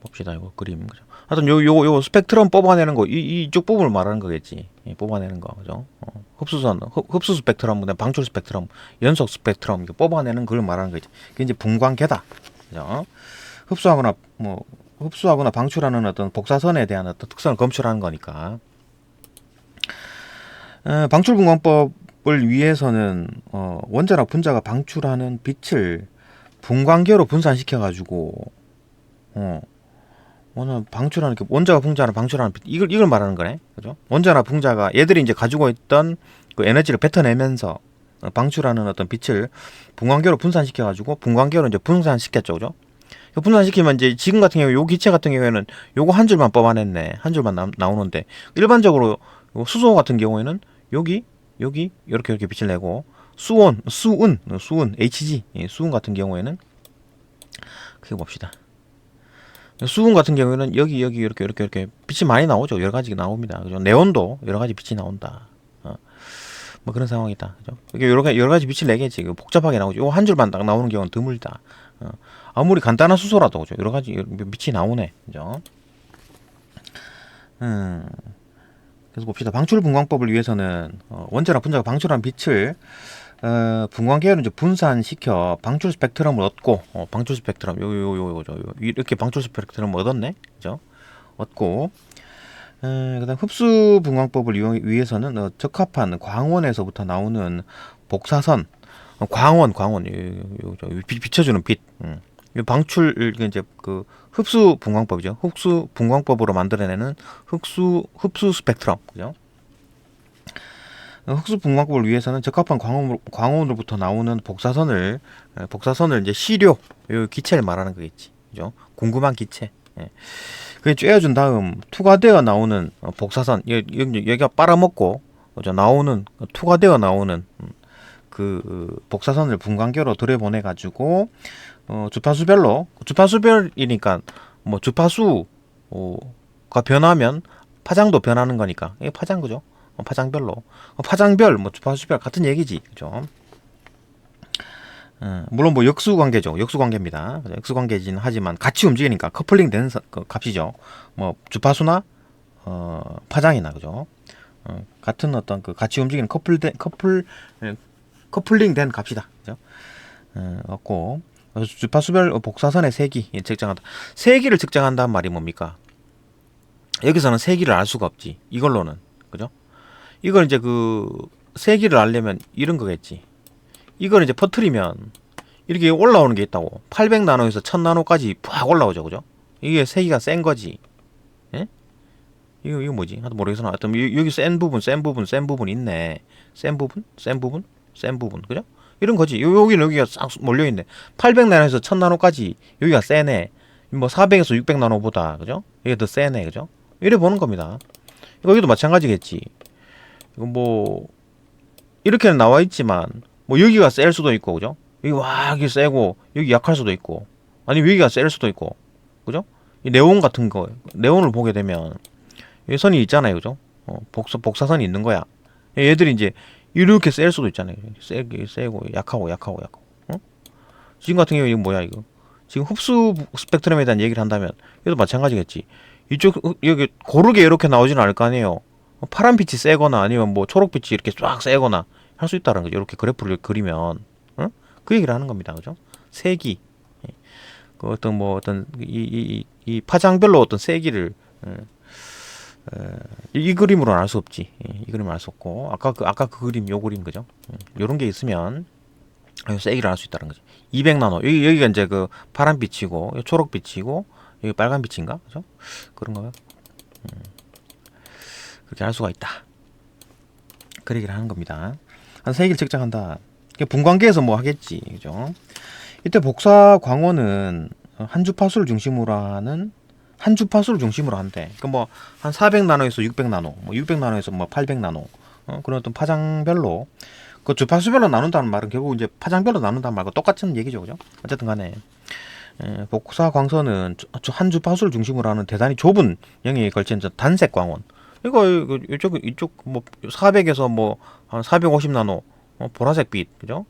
S1: 봅시다, 이거 그림, 그죠? 하여튼 요 스펙트럼 뽑아내는 거, 이쪽 부분을 말하는 거겠지. 뽑아내는 거, 그죠? 흡수 스펙트럼, 방출 스펙트럼, 연속 스펙트럼, 이거 뽑아내는 걸 말하는 거지. 그게 이제 분광계다, 그죠? 흡수하거나 방출하는 어떤 복사선에 대한 어떤 특성을 검출하는 거니까. 방출 분광법을 위해서는 원자나 분자가 방출하는 빛을 분광계로 분산시켜 가지고 원자가 분자를 방출하는 빛 이걸 말하는 거네, 그죠? 원자나 분자가 얘들이 이제 가지고 있던 그 에너지를 뱉어내면서 방출하는 어떤 빛을 분광계로 분산시켜 가지고 분광계로 이제 분산시켰죠, 그죠? 분산시키면 이제 지금 같은 경우 요 기체 같은 경우에는 요거 한 줄만 뽑아냈네. 한 줄만 나오는데 일반적으로 요 수소 같은 경우에는 여기 이렇게 빛을 내고 수은 HG 수은 같은 경우에는 크게 봅시다. 수은 같은 경우에는 여기 이렇게 빛이 많이 나오죠. 여러 가지 나옵니다. 그죠? 네온도 여러 가지 빛이 나온다. 뭐 그런 상황이다. 그죠? 이게 여러 가지 빛을 내겠지. 복잡하게 나오죠. 요 한 줄만 딱 나오는 경우는 드물다. 아무리 간단한 수소라도 그죠? 여러 가지 빛이 나오네. 그죠? 그래서 봅시다. 방출 분광법을 위해서는 원자나 분자가 방출한 빛을 분광 계열은 이제 분산시켜 방출 스펙트럼을 얻고 방출 스펙트럼 요거죠. 이렇게 방출 스펙트럼을 얻었네. 그죠? 얻고 그다음 흡수 분광법을 위해서는 적합한 광원에서부터 나오는 복사선 광원 비춰주는 빛 이 방출 이제 그 흡수 분광법이죠. 흡수 분광법으로 만들어내는 흡수 스펙트럼 그죠? 흡수 분광법을 위해서는 적합한 광원으로부터 나오는 복사선을 이제 시료 요 기체를 말하는 거겠지. 그죠? 궁금한 기체. 예. 그게 쬐어준 다음 투과되어 나오는 복사선 여기가 빨아먹고 나오는 투과되어 나오는 그 복사선을 분광계로 들여보내 가지고 주파수별이니까 뭐 주파수가 변하면 파장도 변하는 거니까 이게 파장 그죠? 파장별로 파장별 뭐 주파수별 같은 얘기지 그죠? 물론 뭐 역수관계죠. 역수관계입니다. 역수관계진 하지만 같이 움직이니까 커플링 되는 값이죠. 뭐 주파수나 파장이나 그죠? 같은 어떤 그 같이 움직이는 커플링 된 값이다. 그죠? 없고 주파수별 복사선의 세기 측정한다. 세기를 측정한다는 말이 뭡니까? 여기서는 세기를 알 수가 없지. 이걸로는 그죠? 이걸 이제 그 세기를 알려면 이런 거겠지. 이걸 이제 퍼뜨리면 이렇게 올라오는 게 있다고. 800나노에서 1000나노까지 팍 올라오죠, 그죠? 이게 세기가 센 거지. 예? 이거 뭐지? 하여튼 모르겠으나 하여튼 여기 센 부분 있네. 센 부분, 그죠? 이런 거지. 여기가 싹 몰려 있네. 800나노에서 1000나노까지 여기가 세네. 뭐 400에서 600나노보다 그죠? 이게 더 세네, 그죠? 이래 보는 겁니다. 여기도 마찬가지겠지. 이거 뭐 이렇게는 나와 있지만 뭐 여기가 셀 수도 있고 그죠? 여기 와 여기 세고 여기 약할 수도 있고 아니면 여기가 셀 수도 있고 그죠? 이 네온 같은 거 네온을 보게 되면 이 선이 있잖아요 그죠? 복사선이 있는 거야. 얘들이 이제 이렇게 셀 수도 있잖아요. 세고 약하고 지금 같은 경우 이거 뭐야 이거? 지금 흡수 스펙트럼에 대한 얘기를 한다면 이것도 마찬가지겠지. 이쪽 여기 고르게 이렇게 나오지는 않을 거 아니에요. 파란 빛이 세거나 아니면 뭐 초록빛이 이렇게 쫙 세거나 할 수 있다는 거죠. 이렇게 그래프를 그리면 그 얘기를 하는 겁니다. 그죠? 세기 그 어떤 이 파장별로 어떤 세기를 이 그림으로는 알 수 없지. 이 그림을 알 수 없고 아까 그 그림 요 그림 그죠? 요런 게 있으면 세기를 알 수 있다는 거지. 200나노 여기가 이제 그 파란 빛이고 초록 빛이고 여기 빨간 빛인가 그죠? 그런가요? 그렇게 할 수가 있다. 그 얘기를 하는 겁니다. 한 세기를 측정한다. 분광계에서 뭐 하겠지, 그죠? 이때 복사 광원은 한 주파수를 중심으로 한대. 그러니까 뭐 한 400나노에서 600나노, 뭐 600나노에서 뭐 800나노, 그런 어떤 파장별로 그 주파수별로 나눈다는 말은 결국 이제 파장별로 나눈다는 말과 똑같은 얘기죠, 그죠? 어쨌든 간에 복사 광선은 한 주파수를 중심으로 하는 대단히 좁은 영역에 걸친 단색 광원. 이거 이쪽 뭐 400에서 뭐 한 450나노 보라색 빛 그죠?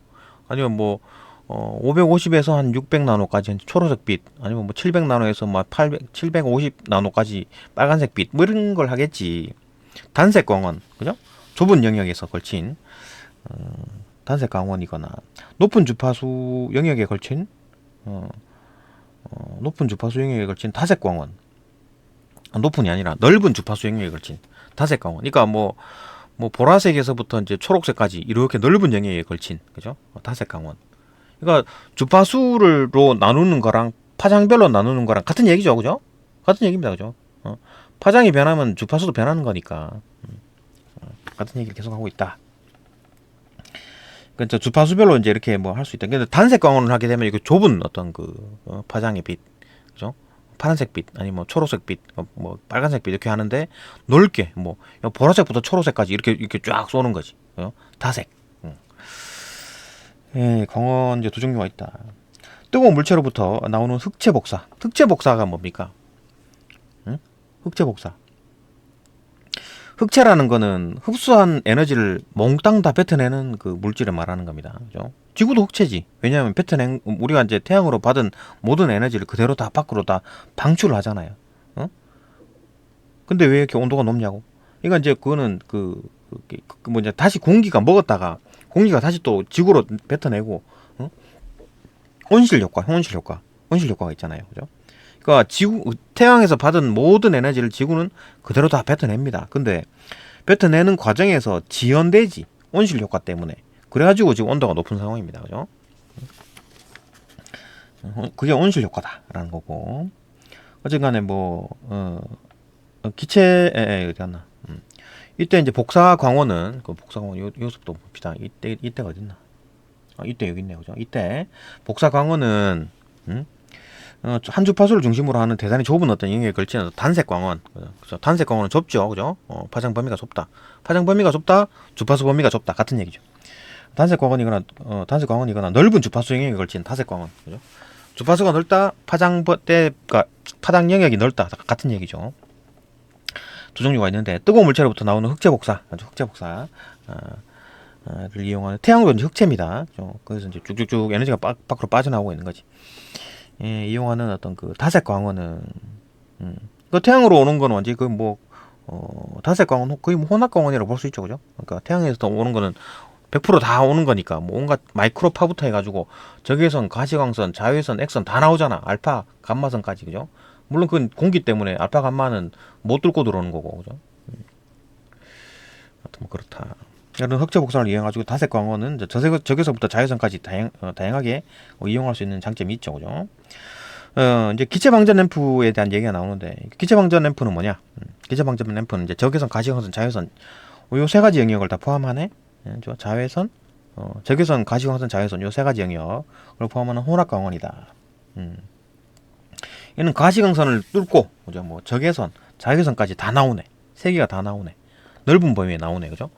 S1: 아니면 뭐 550에서 한 600나노까지 초록색 빛 아니면 뭐 700나노에서 뭐 750나노까지 빨간색 빛 뭐 이런 걸 하겠지. 단색 광원 그죠? 좁은 영역에서 걸친 단색 광원이거나 높은 주파수 영역에 걸친 다색 광원. 높은이 아니라 넓은 주파수 영역에 걸친 다색 광원. 그러니까 뭐 보라색에서부터 이제 초록색까지 이렇게 넓은 영역에 걸친 그죠? 다색 광원. 그러니까 주파수로 나누는 거랑 파장별로 나누는 거랑 같은 얘기죠, 그죠? 같은 얘기입니다, 그죠? 파장이 변하면 주파수도 변하는 거니까 같은 얘기를 계속 하고 있다. 그러니까 주파수별로 이제 이렇게 뭐 할 수 있다. 근데 단색 광원을 하게 되면 이거 좁은 어떤 그 파장의 빛 그죠? 파란색 빛, 아니 뭐 초록색 빛, 뭐 빨간색 빛 이렇게 하는데 넓게 뭐 보라색부터 초록색까지 이렇게 쫙 쏘는 거지. 그죠? 다색. 예, 광원 이제 두 종류가 있다. 뜨거운 물체로부터 나오는 흑체 복사. 흑체 복사가 뭡니까? 응? 흑체 복사. 흑체라는 거는 흡수한 에너지를 몽땅 다 뱉어내는 그 물질을 말하는 겁니다. 그죠? 지구도 흑체지. 왜냐하면 뱉어낸 우리가 이제 태양으로 받은 모든 에너지를 그대로 다 밖으로 다 방출을 하잖아요. 어? 근데 왜 이렇게 온도가 높냐고? 그러니까 이제 그거는 뭐 이제 다시 공기가 먹었다가 공기가 다시 또 지구로 뱉어내고, 어? 온실 효과가 있잖아요. 그죠? 그러니까 태양에서 받은 모든 에너지를 지구는 그대로 다 뱉어냅니다. 근데 뱉어내는 과정에서 지연되지. 온실 효과 때문에. 그래가지고 지금 온도가 높은 상황입니다. 그죠? 그게 온실 효과다라는 거고. 어쨌간에 기체에 어디 갔나? 이때 이제 복사 광원은 복사 광원 요습도 봅시다. 이때가 어딨나? 이때 여기 있네요. 그죠? 이때 복사 광원은 한 주파수를 중심으로 하는 대단히 좁은 어떤 영역에 걸치는 단색 광원. 그죠? 단색 광원은 좁죠. 그죠? 파장 범위가 좁다. 파장 범위가 좁다. 주파수 범위가 좁다. 같은 얘기죠. 단색 광원이거나 넓은 주파수 영역에 걸친 다색 광원. 그죠? 주파수가 넓다. 파장 영역이 넓다. 같은 얘기죠. 두 종류가 있는데 뜨거운 물체로부터 나오는 흑체 복사, 를 이용하는 태양도 이제 흑체입니다. 그래서 이제 쭉쭉쭉 에너지가 밖으로 빠져나오고 있는 거지. 예, 이용하는 어떤 그 다색 광원은 그 태양으로 오는 건 완전히 다색 광원 거의 뭐 혼합 광원이라고 볼 수 있죠, 그죠? 그러니까 태양에서 오는 거는 100%다 오는 거니까 뭐 온갖 마이크로파부터 해가지고 적외선, 가시광선, 자외선, X선 다 나오잖아. 알파, 감마선까지, 그죠? 물론 그건 공기 때문에 알파 감마는 못 뚫고 들어오는 거고, 그죠? 하여튼 뭐 그렇다. 이런 흑체 복선을 이용해가지고 다색 광원은 적외선부터 자외선까지 다양하게 이용할 수 있는 장점이 있죠, 그죠? 이제 기체 방전 램프에 대한 얘기가 나오는데, 기체 방전 램프는 뭐냐? 기체 방전 램프는 이제 적외선, 가시광선, 자외선 요 세 가지 영역을 다 포함하네. 자외선, 적외선, 가시광선, 자외선 요 세 가지 영역을 포함하는 혼합 광원이다. 얘는 가시광선을 뚫고 그죠? 뭐 적외선, 자외선까지 다 나오네. 세 개가 다 나오네. 넓은 범위에 나오네, 그죠?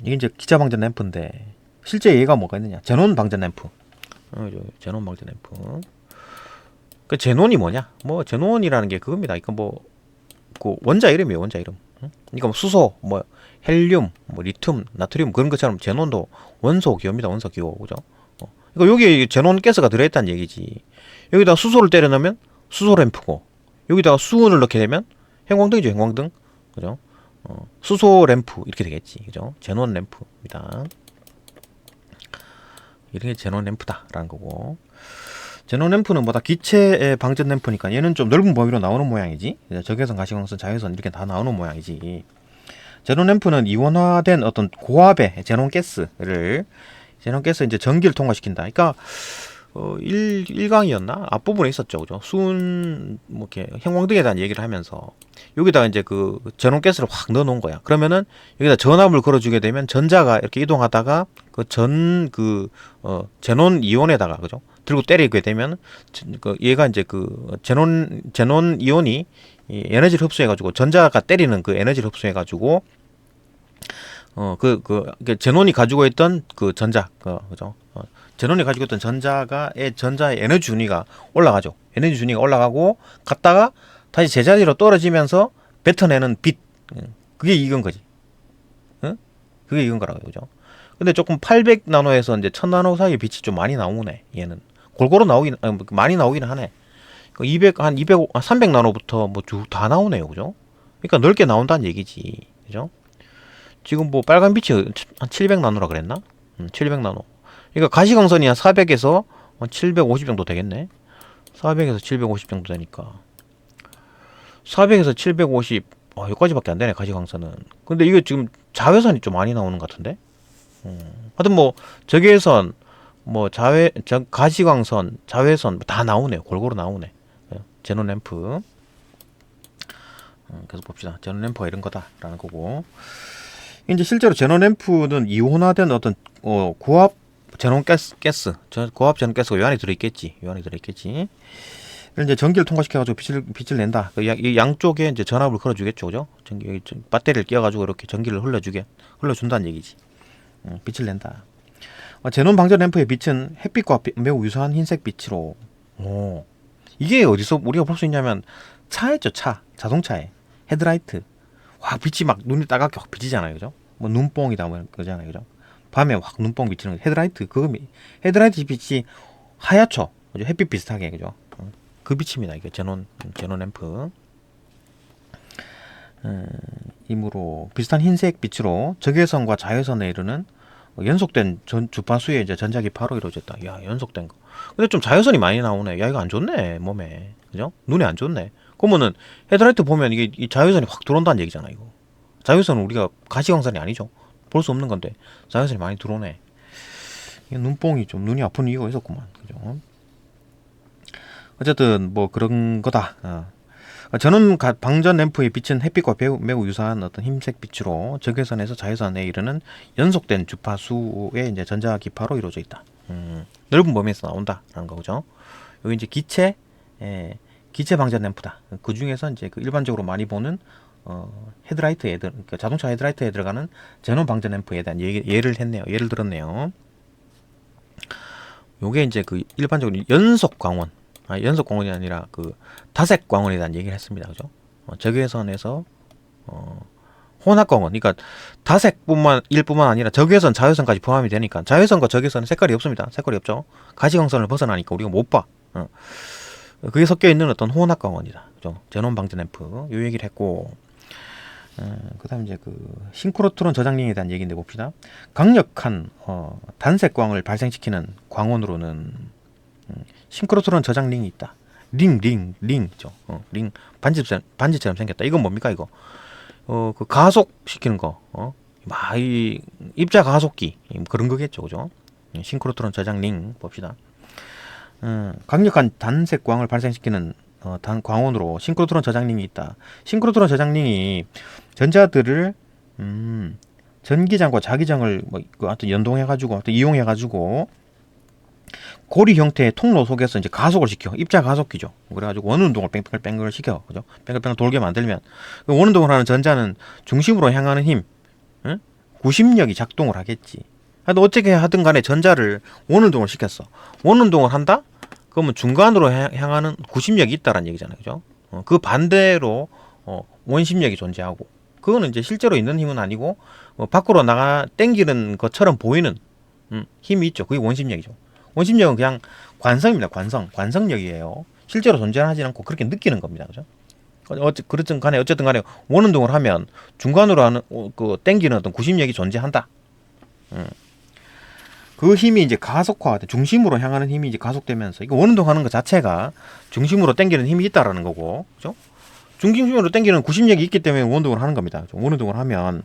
S1: 이게 이제 기차 방전 램프인데 실제 얘가 뭐가 있느냐? 제논 방전 램프. 제논 방전 램프. 그 제논이 뭐냐? 뭐 제논이라는 게 그겁니다. 그러니까 그 원자 이름이에요, 원자 이름. 그러니까 뭐 수소, 뭐 헬륨, 뭐 리튬, 나트륨 그런 것처럼 제논도 원소 기호입니다, 원소 기호, 그죠? 그러니까 여기에 제논 가스가 들어있다는 얘기지. 여기다 수소를 때려 넣으면 수소 램프고, 여기다가 수은을 넣게 되면 형광등이죠, 형광등, 그죠? 수소 램프 이렇게 되겠지, 그죠? 제논 램프입니다. 이게 제논 램프다라는 거고. 제논 램프는 뭐다 기체의 방전 램프니까 얘는 좀 넓은 범위로 나오는 모양이지. 적외선, 가시광선, 자외선 이렇게 다 나오는 모양이지. 제논 램프는 이온화된 어떤 고압의 제논 가스를 이제 전기를 통과시킨다. 그러니까 1강이었나? 앞부분에 있었죠. 그죠? 뭐 이렇게 형광등에 대한 얘기를 하면서 여기다가 이제 그 제논 가스를 확 넣어 놓은 거야. 그러면은 여기다 전압을 걸어주게 되면 전자가 이렇게 이동하다가 제논 이온에다가, 그죠? 들고 때리게 되면 얘가 이제 제논 이온이 이 에너지를 흡수해가지고 전자가 때리는 그 에너지를 흡수해가지고 제논이 가지고 있던 그 전자, 그죠? 제논이 가지고 있던 전자의 에너지 준위가 올라가죠. 에너지 준위가 올라가고 갔다가 다시 제자리로 떨어지면서 뱉어내는 빛. 그게 이건 거지. 응? 그게 이건 거라고요. 그죠? 근데 조금 800나노에서 이제 1000나노 사이에 빛이 좀 많이 나오네. 얘는. 골고루 많이 나오긴 하네. 300나노부터 뭐 다 나오네요. 그죠? 그러니까 넓게 나온다는 얘기지. 그죠? 지금 뭐 빨간 빛이 한 700나노라 그랬나? 700나노. 그러니까 가시광선이 한 400에서 750 정도 되겠네. 400에서 750 정도 되니까 400에서 750 여기까지밖에 안 되네, 가시광선은. 근데 이게 지금 자외선이 좀 많이 나오는 것 같은데. 하여튼 뭐 적외선, 뭐 가시광선, 자외선 다 나오네요. 골고루 나오네. 제논 램프. 계속 봅시다. 제논 램프가 이런 거다라는 거고. 이제 실제로 제논 램프는 이온화된 어떤 고압 제논 가스, 고압 제논 가스가 요 안에 들어있겠지. 이제 전기를 통과시켜가지고 빛을 낸다. 이 양쪽에 이제 전압을 걸어주겠죠, 그죠? 전기 여기 배터리를 끼워가지고 이렇게 전기를 흘러준다는 얘기지. 빛을 낸다. 제논 방전 램프의 빛은 햇빛과 매우 유사한 흰색 빛으로. 오, 이게 어디서 우리가 볼 수 있냐면 차에 있죠, 자동차에 헤드라이트. 와, 빛이 막 눈이 따갑게 확 비치잖아요, 그죠? 뭐 눈뽕이다 뭐 그러잖아요, 그죠? 밤에 확 눈뽕 비치는 거. 헤드라이트 헤드라이트 빛이 하얗죠, 그죠? 햇빛 비슷하게, 그죠? 그 빛입니다, 이게 제논 램프. 이므로 비슷한 흰색 빛으로 적외선과 자외선에 이르는 연속된 주파수의 이제 전자기파로 이루어졌다. 야, 연속된 거. 근데 좀 자외선이 많이 나오네. 야, 이거 안 좋네, 몸에. 그죠? 눈에 안 좋네. 그러면은 헤드라이트 보면 이게 이 자외선이 확 들어온다는 얘기잖아, 이거. 자외선은 우리가 가시광선이 아니죠. 볼 수 없는 건데 자외선이 많이 들어오네. 이게 눈뽕이 좀 눈이 아픈 이유가 있었구만, 그죠? 어쨌든 뭐 그런 거다. 저는 방전 램프의 빛은 햇빛과 매우 유사한 어떤 흰색 빛으로 적외선에서 자외선에 이르는 연속된 주파수의 이제 전자기파로 이루어져 있다. 넓은 범위에서 나온다라는 거죠. 여기 이제 기체 방전 램프다. 그 중에서 이제 그 일반적으로 많이 보는 헤드라이트에 그러니까 자동차 헤드라이트에 들어가는 제논 방전 램프에 대한 예를 들었네요. 요게 이제 그 일반적으로 연속 광원. 연속 광원이 아니라 그 다색 광원에 대한 얘기를 했습니다. 그죠? 적외선에서 혼합 광원. 그러니까 다색뿐만 아니라 적외선, 자외선까지 포함이 되니까 자외선과 적외선은 색깔이 없습니다. 색깔이 없죠. 가시광선을 벗어나니까 우리가 못 봐. 그게 섞여 있는 어떤 혼합 광원이다. 그죠? 제논 방전 램프. 요 얘기를 했고, 그다음 이제 그 싱크로트론 저장링에 대한 얘기인데 봅시다. 강력한 단색 광을 발생시키는 광원으로는 싱크로트론 저장링이 있다. 링이죠. 링 반지처럼 생겼다. 이건 뭡니까 이거? 그 가속시키는 거. 이 입자 가속기 그런 거겠죠, 그죠? 싱크로트론 저장링 봅시다. 강력한 단색 광을 발생시키는 광원으로 싱크로트론 저장링이 있다. 싱크로트론 저장링이 전자들을 전기장과 자기장을 연동해가지고 이용해가지고 고리 형태의 통로 속에서 이제 가속을 시켜. 입자 가속기죠. 그래가지고 원운동을 뺑글뺑글 시켜. 그죠? 뺑글뺑글 돌게 만들면 그 원운동을 하는 전자는 중심으로 향하는 힘, 구심력이 작동을 하겠지. 하여튼 어떻게 하든 간에 전자를 원운동을 시켰어. 원운동을 한다? 그러면 중간으로 향하는 구심력이 있다라는 얘기잖아요. 그죠? 그 반대로 원심력이 존재하고, 그거는 이제 실제로 있는 힘은 아니고 밖으로 땡기는 것처럼 보이는 힘이 있죠. 그게 원심력이죠. 원심력은 그냥 관성입니다. 관성력이에요. 실제로 존재하지 않고 그렇게 느끼는 겁니다. 그죠? 어쨌든 간에 원운동을 하면 중간으로 하는 그 땡기는 어떤 구심력이 존재한다. 그 힘이 이제 가속화가 돼. 중심으로 향하는 힘이 이제 가속되면서, 이거 원운동하는 것 자체가 중심으로 땡기는 힘이 있다라는 거고, 그죠? 중심으로 땡기는 구심력이 있기 때문에 원운동을 하는 겁니다. 그죠? 원운동을 하면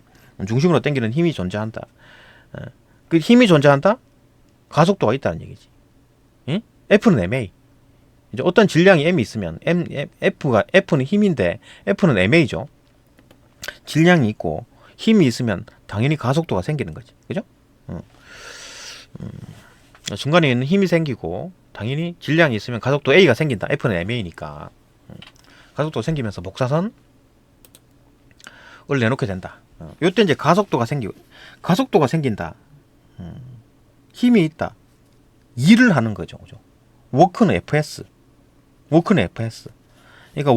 S1: 중심으로 땡기는 힘이 존재한다. 그 힘이 존재한다? 가속도가 있다는 얘기지. 응? F는 ma. 이제 어떤 질량이 m이 있으면 F는 힘인데 F는 ma죠. 질량이 있고 힘이 있으면 당연히 가속도가 생기는 거지. 그죠? 중간에 있는 힘이 생기고 당연히 질량이 있으면 가속도 a가 생긴다. F는 ma니까 가속도가 생기면서 복사선을 내놓게 된다. 요때 이제 가속도가 생긴다. 힘이 있다. 일을 하는 거죠. 그죠? 워크는 fs. 그러니까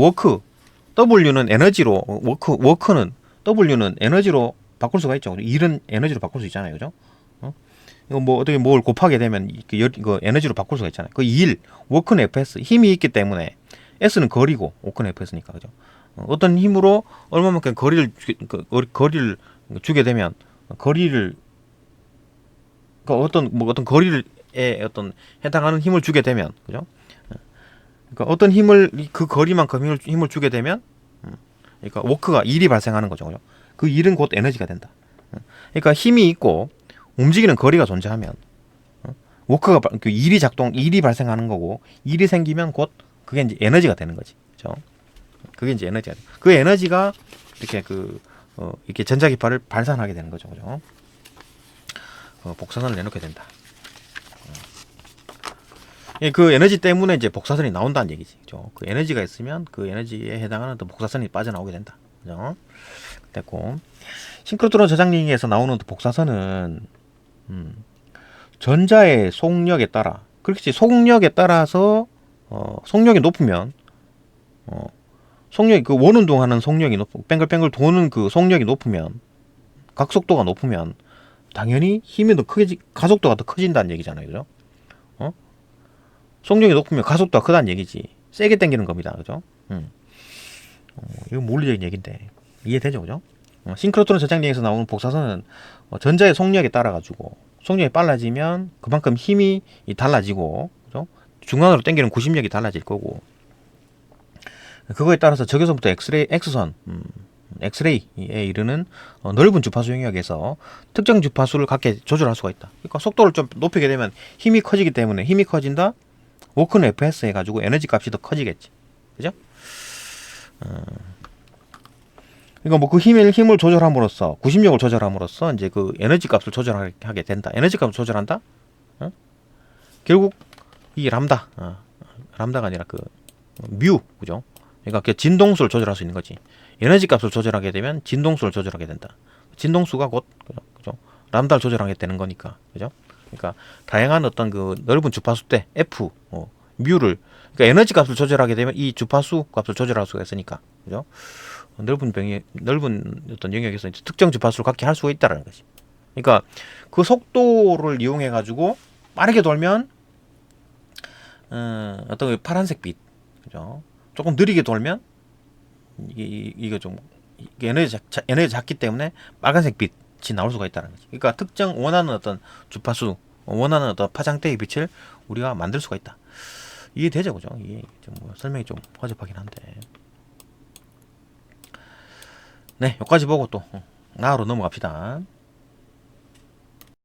S1: W는 에너지로, 워크는 W는 에너지로 바꿀 수가 있죠. 일은 에너지로 바꿀 수 있잖아요. 그죠? 이거 뭐 어떻게 뭘 곱하게 되면 이거 에너지로 바꿀 수가 있잖아요. 그 워크는 fs. 힘이 있기 때문에 s는 거리고 워크는 fs니까. 그죠? 어떤 힘으로 얼마만큼 거리를 주게 되면 거리를 어떤 거리에 어떤 해당하는 힘을 주게 되면, 그죠? 그러니까 어떤 그 거리만큼 힘을 주게 되면, 그러니까 워크가 일이 발생하는 거죠, 그죠? 그 일은 곧 에너지가 된다. 그러니까 힘이 있고 움직이는 거리가 존재하면, 워크가 일이 발생하는 거고, 일이 생기면 곧 그게 이제 에너지가 되는 거지, 그죠? 그게 이제 에너지가 돼. 그 에너지가 이렇게 이렇게 전자기파를 발산하게 되는 거죠, 그죠? 복사선을 내놓게 된다. 예, 그 에너지 때문에 이제 복사선이 나온다는 얘기지. 그죠? 그 에너지가 있으면 그 에너지에 해당하는 또 복사선이 빠져나오게 된다. 그죠? 됐고. 싱크로트론 저장링에서 나오는 복사선은 전자의 속력에 따라, 그렇지, 속력에 따라서 속력이 높으면 속력이 그 원운동하는 속력이 뱅글뱅글 도는 그 속력이 높으면, 각속도가 높으면 당연히 힘이 더 크게 가속도가 더 커진다는 얘기잖아요. 그죠? 속력이 높으면 가속도가 크다는 얘기지. 세게 당기는 겁니다. 그죠? 이거 물리적인 얘기인데 이해되죠? 그죠? 싱크로트론 저장링에서 나오는 복사선은 전자의 속력에 따라 가지고 속력이 빨라지면 그만큼 힘이 달라지고, 그죠? 중간으로 당기는 구심력이 달라질 거고, 그거에 따라서 적외선부터 X선, 엑스레이에 이르는 넓은 주파수 영역에서 특정 주파수를 갖게 조절할 수가 있다. 그러니까 속도를 좀 높이게 되면 힘이 커지기 때문에, 힘이 커진다, 워크는 FS 해가지고 에너지 값이 더 커지겠지. 그죠? 그러니까 뭐 그 힘을 조절함으로써, 구심력을 조절함으로써 이제 그 에너지 값을 조절하게 된다. 에너지 값을 조절한다? 결국 이 람다가 아니라 그 뮤, 그죠? 그러니까 그 진동수를 조절할 수 있는 거지. 에너지 값을 조절하게 되면 진동수를 조절하게 된다. 진동수가 곧, 그죠? 람다를 조절하게 되는 거니까, 그죠? 그러니까 다양한 어떤 그 넓은 주파수 대 F, 뮤를, 그러니까 에너지 값을 조절하게 되면 이 주파수 값을 조절할 수가 있으니까, 그죠? 넓은 어떤 영역에서 특정 주파수를 갖게 할 수가 있다라는 거지. 그러니까 그 속도를 이용해 가지고 빠르게 돌면 어떤 그 파란색 빛, 그죠? 조금 느리게 돌면 이게 좀 에너지 작기 때문에 빨간색 빛이 나올 수가 있다는 거지. 그러니까 특정 원하는 어떤 주파수, 원하는 어떤 파장대의 빛을 우리가 만들 수가 있다. 이해되죠, 그죠? 이게 좀 설명이 좀 허접하긴 한데. 네, 여기까지 보고 또 나으로 넘어갑시다.